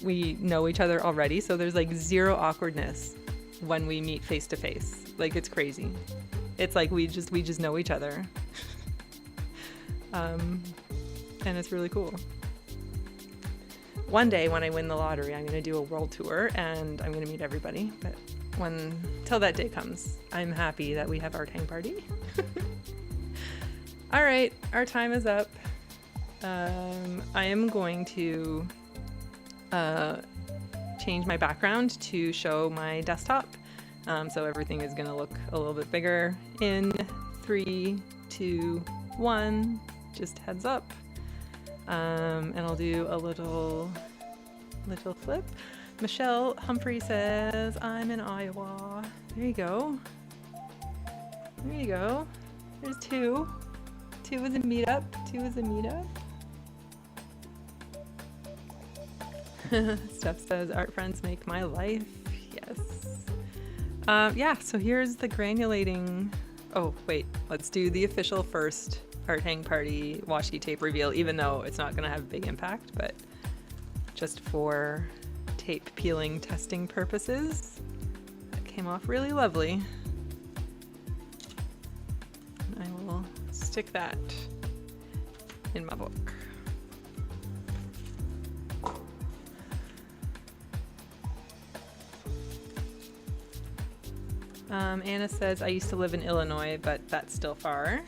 we know each other already, so there's like zero awkwardness when we meet face to face. Like, it's crazy. It's like we just know each other. And it's really cool. One day when I win the lottery, I'm going to do a world tour and I'm going to meet everybody. But till that day comes, I'm happy that we have our Hang Party. All right, our time is up. I am going to change my background to show my desktop. So everything is going to look a little bit bigger. In 3, 2, 1, just heads up. And I'll do a little flip. Michelle Humphrey says, I'm in Iowa. There you go. There you go. There's 2. 2 is a meetup. 2 is a meetup. Steph says, art friends make my life. Yes. Yeah, so here's the granulating. Oh, wait. Let's do the official first Art Hang Party washi tape reveal, even though it's not going to have a big impact, but just for tape peeling testing purposes. That came off really lovely. I will stick that in my book. Anna says, I used to live in Illinois, but that's still far.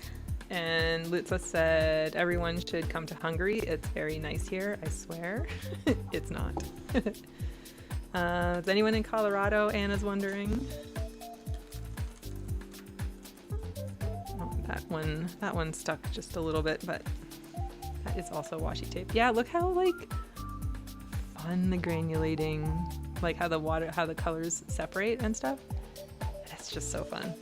And Lutza said, everyone should come to Hungary. It's very nice here, I swear. It's not. Is anyone in Colorado? Anna's wondering. Oh, that one stuck just a little bit, but that is also washi tape. Yeah, look how like fun the granulating, like how the colors separate and stuff. It's just so fun.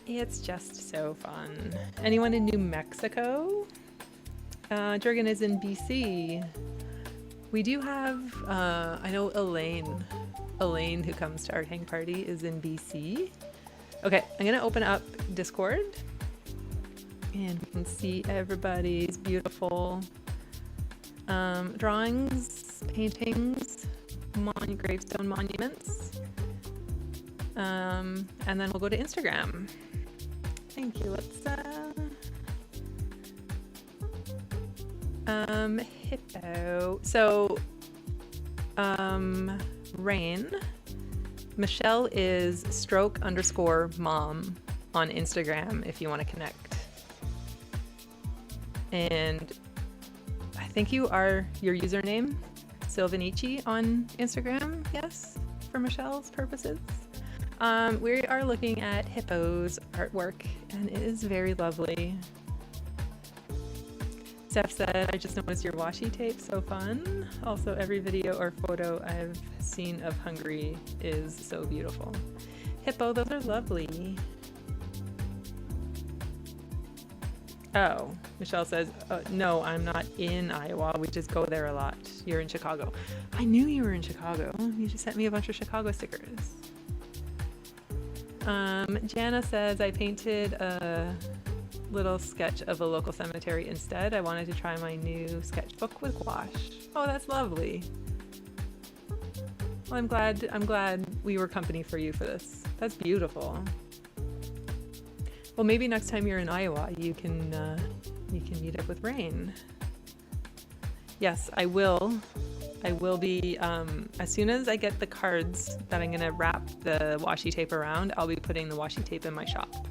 It's just so fun. Anyone in New Mexico? Jurgen is in BC. We do have, I know Elaine who comes to Art Hang Party is in BC. Okay, I'm gonna open up Discord and we can see everybody's beautiful drawings, paintings, gravestone monuments. And then we'll go to Instagram. Thank you. Let's hippo. So Rain, Michelle is stroke_mom on Instagram if you want to connect. And I think you are your username Silvanici on Instagram, yes, for Michelle's purposes. We are looking at Hippo's artwork, and it is very lovely. Steph said, I just noticed your washi tape, so fun. Also, every video or photo I've seen of Hungary is so beautiful. Hippo, those are lovely. Oh, Michelle says, no, I'm not in Iowa. We just go there a lot. You're in Chicago. I knew you were in Chicago. You just sent me a bunch of Chicago stickers. Jana says, I painted a little sketch of a local cemetery instead. I wanted to try my new sketchbook with gouache. Oh, that's lovely. Well, I'm glad we were company for you for this. That's beautiful. Well, maybe next time you're in Iowa, you can meet up with Rain. Yes, I will. I will be, as soon as I get the cards that I'm going to wrap the washi tape around, I'll be putting the washi tape in my shop.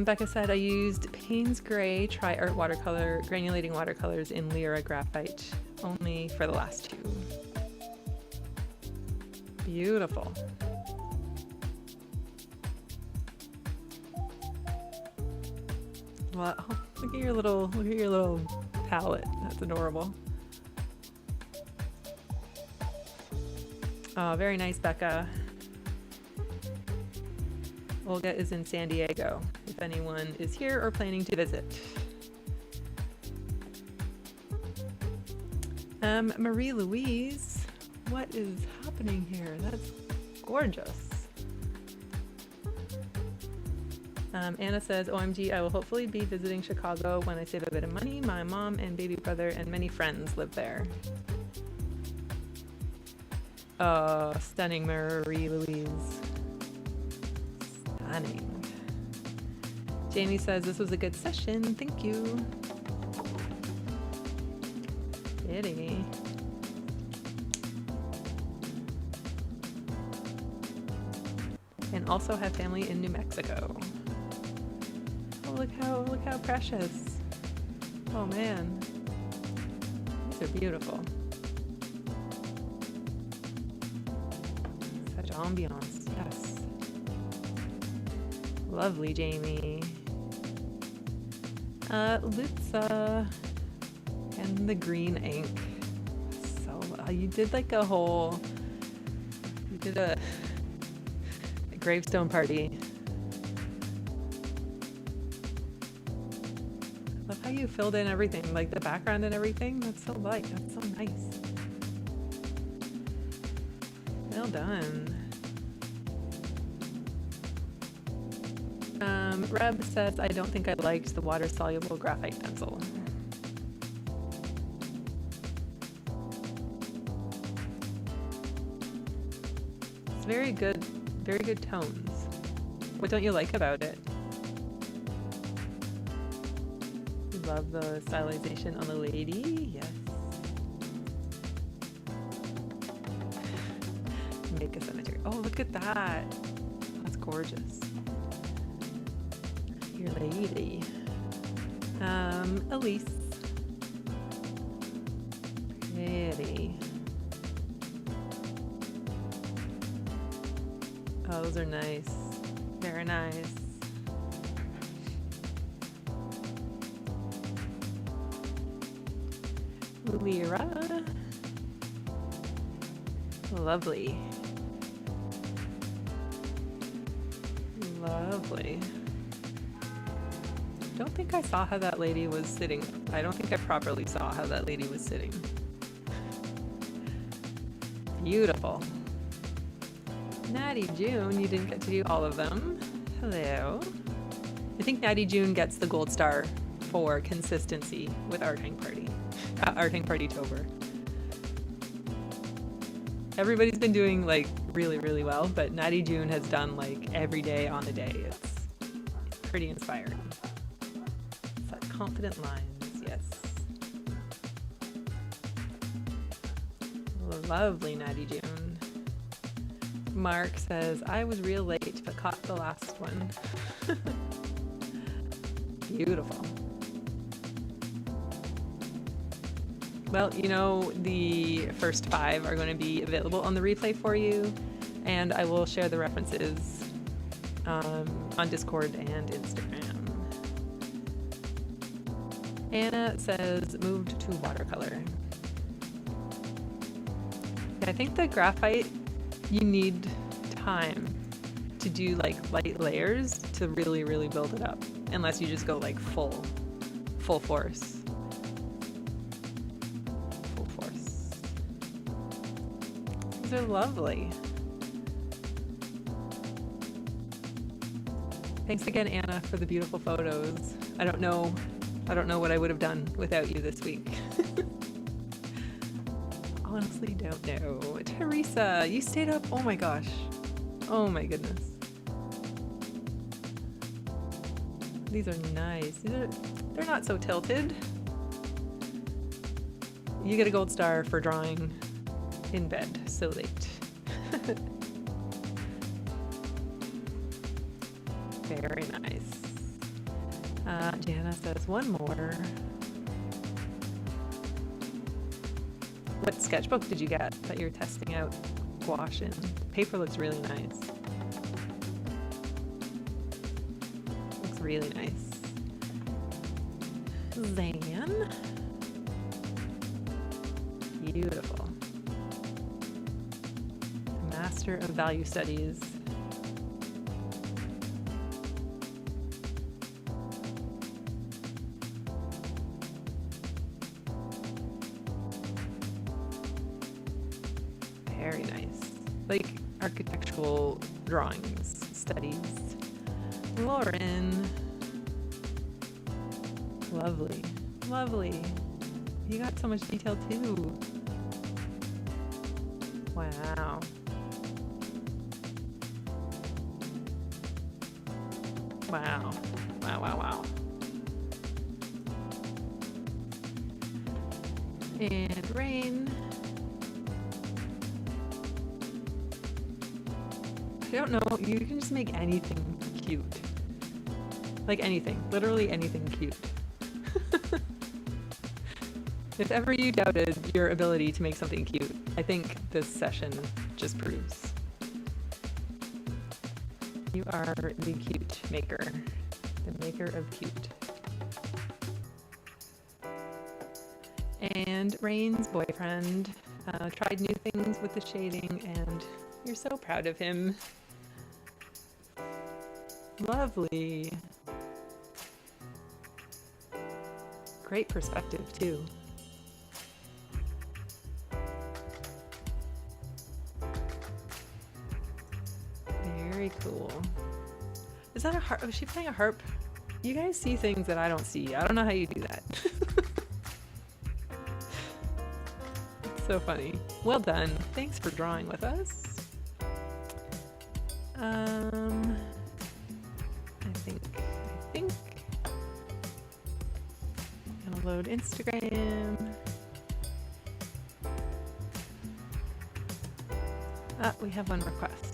Becca said, I used Payne's Gray Tri-Art watercolor, granulating watercolors in Lyra Graphite, only for the last 2. Beautiful. Well, oh, look at your little palette. That's adorable. Oh, very nice, Becca. Olga is in San Diego, if anyone is here or planning to visit. Marie Louise, what is happening here? That's gorgeous. Anna says, OMG, I will hopefully be visiting Chicago when I save a bit of money. My mom and baby brother and many friends live there. Oh, stunning, Marie Louise. Stunning. Jamie says, this was a good session. Thank you. Kitty. And also have family in New Mexico. Oh, look how precious. Oh man. These are beautiful. Such ambiance, yes. Lovely, Jamie. Lutza and the green ink. So you did like a gravestone party. I love how you filled in everything, like the background and everything. That's so light. That's so nice. Well done. Reb says, I don't think I liked the water-soluble graphite pencil. It's very good tones. What don't you like about it? You love the stylization on the lady? Yes. Make a cemetery. Oh, look at that. That's gorgeous. Your lady. Elise. Pretty. Oh, those are nice. Very nice. Lyra. Lovely. Lovely. Don't think I saw how that lady was sitting. I don't think I properly saw how that lady was sitting. Beautiful. Natty June, you didn't get to do all of them. Hello. I think Natty June gets the gold star for consistency with Art Hang Party. Art Hang Party Tober. Everybody's been doing like really, really well, but Natty June has done like every day on the day. It's pretty inspiring. Such confident lines, yes. Lovely Natty June. Mark says, I was real late, but caught the last one. Beautiful. Well, you know, the first 5 are going to be available on the replay for you, and I will share the references on Discord and Instagram. Anna says, moved to watercolor. Yeah, I think the graphite, you need time to do like light layers to really, really build it up, unless you just go like full force. Full force. These are lovely. Thanks again, Anna, for the beautiful photos. I don't know what I would have done without you this week. Honestly don't know. Teresa, you stayed up. Oh my gosh. Oh my goodness. These are nice. They're not so tilted. You get a gold star for drawing in bed so late. Very nice. Jana says one more. What sketchbook did you get that you're testing out? gouache in. The paper looks really nice. Looks really nice. Zan. Beautiful. Master of Value Studies. Very nice. Like architectural drawings, studies. Lauren. Lovely. Lovely. You got so much detail too. Wow. Wow. Wow, wow, wow. And Rain. I don't know, you can just make anything cute. Like anything, literally anything cute. If ever you doubted your ability to make something cute, I think this session just proves. You are the cute maker, the maker of cute. And Rain's boyfriend tried new things with the shading, and you're so proud of him. Lovely. Great perspective too. Very cool. Is that a harp? Was she playing a harp? You guys see things that I don't see. I don't know how you do that. It's so funny. Well done. Thanks for drawing with us. I think I'm gonna load Instagram. We have one request.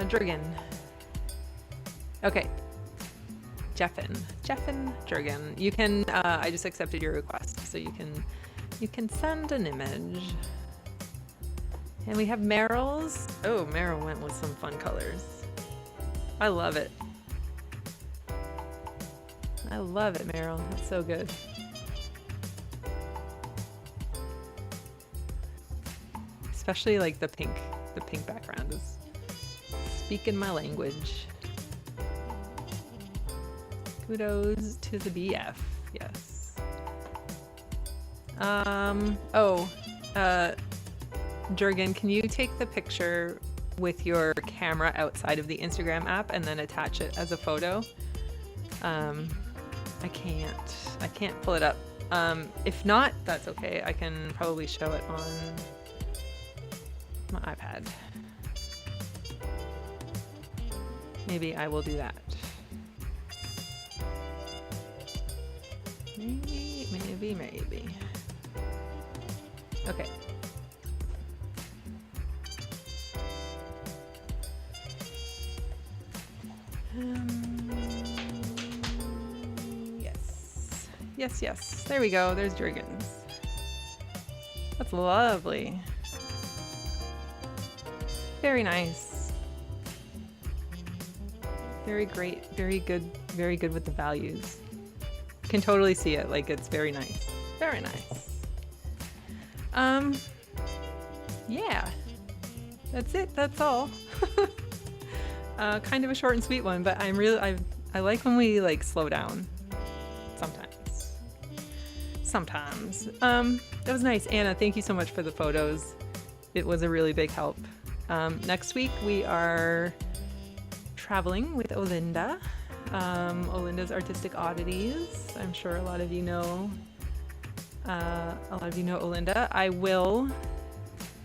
Jurgen. Okay. Jeffin Jurgen. You can, I just accepted your request, so you can send an image. And we have Meryl's. Oh, Meryl went with some fun colors. I love it. I love it, Meryl. That's so good. Especially like the pink background is speaking my language. Kudos to the BF. Yes. Jurgen, can you take the picture with your camera outside of the Instagram app and then attach it as a photo? I can't pull it up. If not, that's okay. I can probably show it on my iPad. Maybe I will do that. Maybe. Okay. Yes. There we go. There's Jurgen's. That's lovely. Very nice. Very great. Very good with the values. Can totally see it. Like, it's very nice. Very nice. Yeah. That's it. That's all. Kind of a short and sweet one, but I like when we like slow down. Sometimes. That was nice. Anna, thank you so much for the photos. It was a really big help. Next week we are traveling with Olinda. Olinda's Artistic Oddities. I'm sure a lot of you know Olinda. I will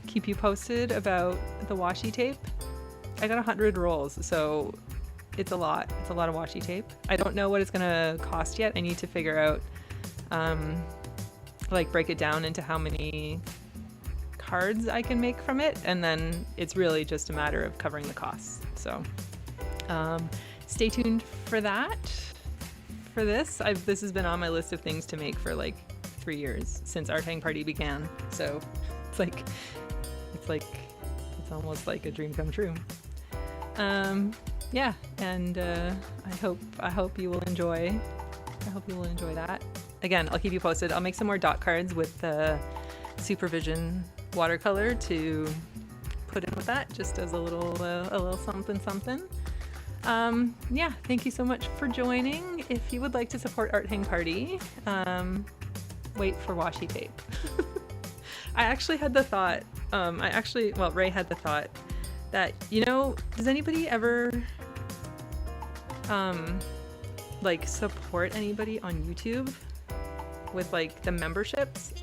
keep you posted about the washi tape. I got 100 rolls, so it's a lot. It's a lot of washi tape. I don't know what it's gonna cost yet. I need to figure out, like break it down into how many cards I can make from it, and then it's really just a matter of covering the costs. So stay tuned for that. For this, this has been on my list of things to make for like 3 years since Art Hang Party began. So It's almost like a dream come true. Yeah, and I hope you will enjoy. I hope you will enjoy that. Again, I'll keep you posted. I'll make some more dot cards with the Supervision watercolor to put in with that, just as a little something. Yeah, thank you so much for joining. If you would like to support Art Hang Party, wait for washi tape. I actually had the thought, Ray had the thought that, does anybody ever support anybody on YouTube with the memberships?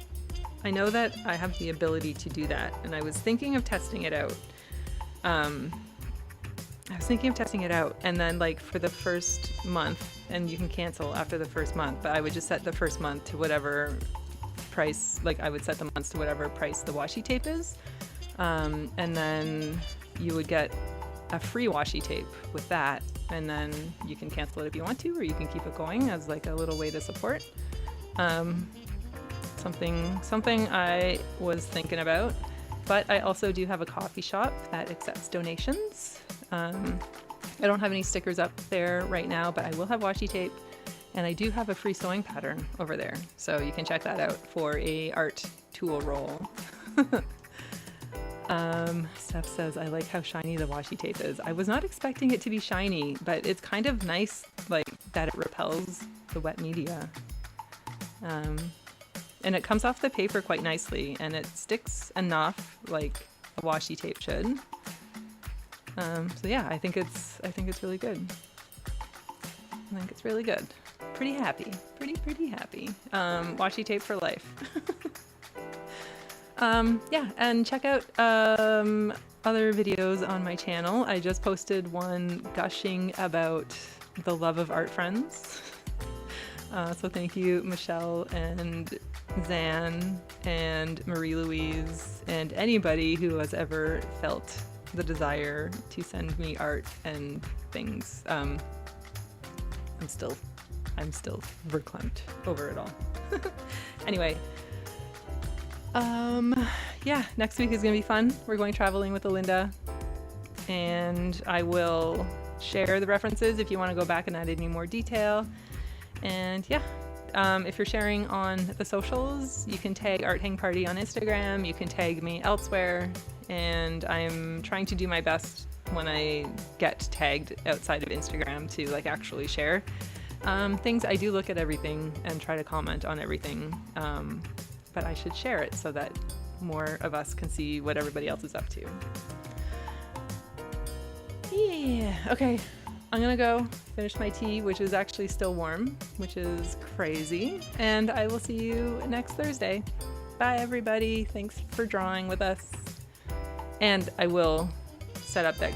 I know that I have the ability to do that, and I was thinking of testing it out. And then for the first month, and you can cancel after the first month, but I would just set the first month to whatever price, I would set the months to whatever price the washi tape is. And then you would get a free washi tape with that, and then you can cancel it if you want to, or you can keep it going as a little way to support. Something I was thinking about, but I also do have a coffee shop that accepts donations. I don't have any stickers up there right now, but I will have washi tape, and I do have a free sewing pattern over there, so you can check that out for a art tool roll. Steph says, I like how shiny the washi tape is. I was not expecting it to be shiny, but it's kind of nice that it repels the wet media. And it comes off the paper quite nicely, and it sticks enough like a washi tape should. So yeah, I think it's really good. I think it's really good. Pretty happy. Pretty happy. Washi tape for life. Yeah, and check out other videos on my channel. I just posted one gushing about the love of art friends. So thank you, Michelle and Zan and Marie-Louise and anybody who has ever felt the desire to send me art and things. I'm still verklempt over it all. Anyway, yeah, next week is gonna be fun. We're going traveling with Alinda, and I will share the references if you want to go back and add any more detail. And yeah, if you're sharing on the socials, you can tag Art Hang Party on Instagram, you can tag me elsewhere, and I'm trying to do my best when I get tagged outside of Instagram to actually share things. I do look at everything and try to comment on everything, but I should share it so that more of us can see what everybody else is up to. Yeah, okay. I'm gonna go finish my tea, which is actually still warm, which is crazy, and I will see you next Thursday. Bye, everybody. Thanks for drawing with us. And I will set up that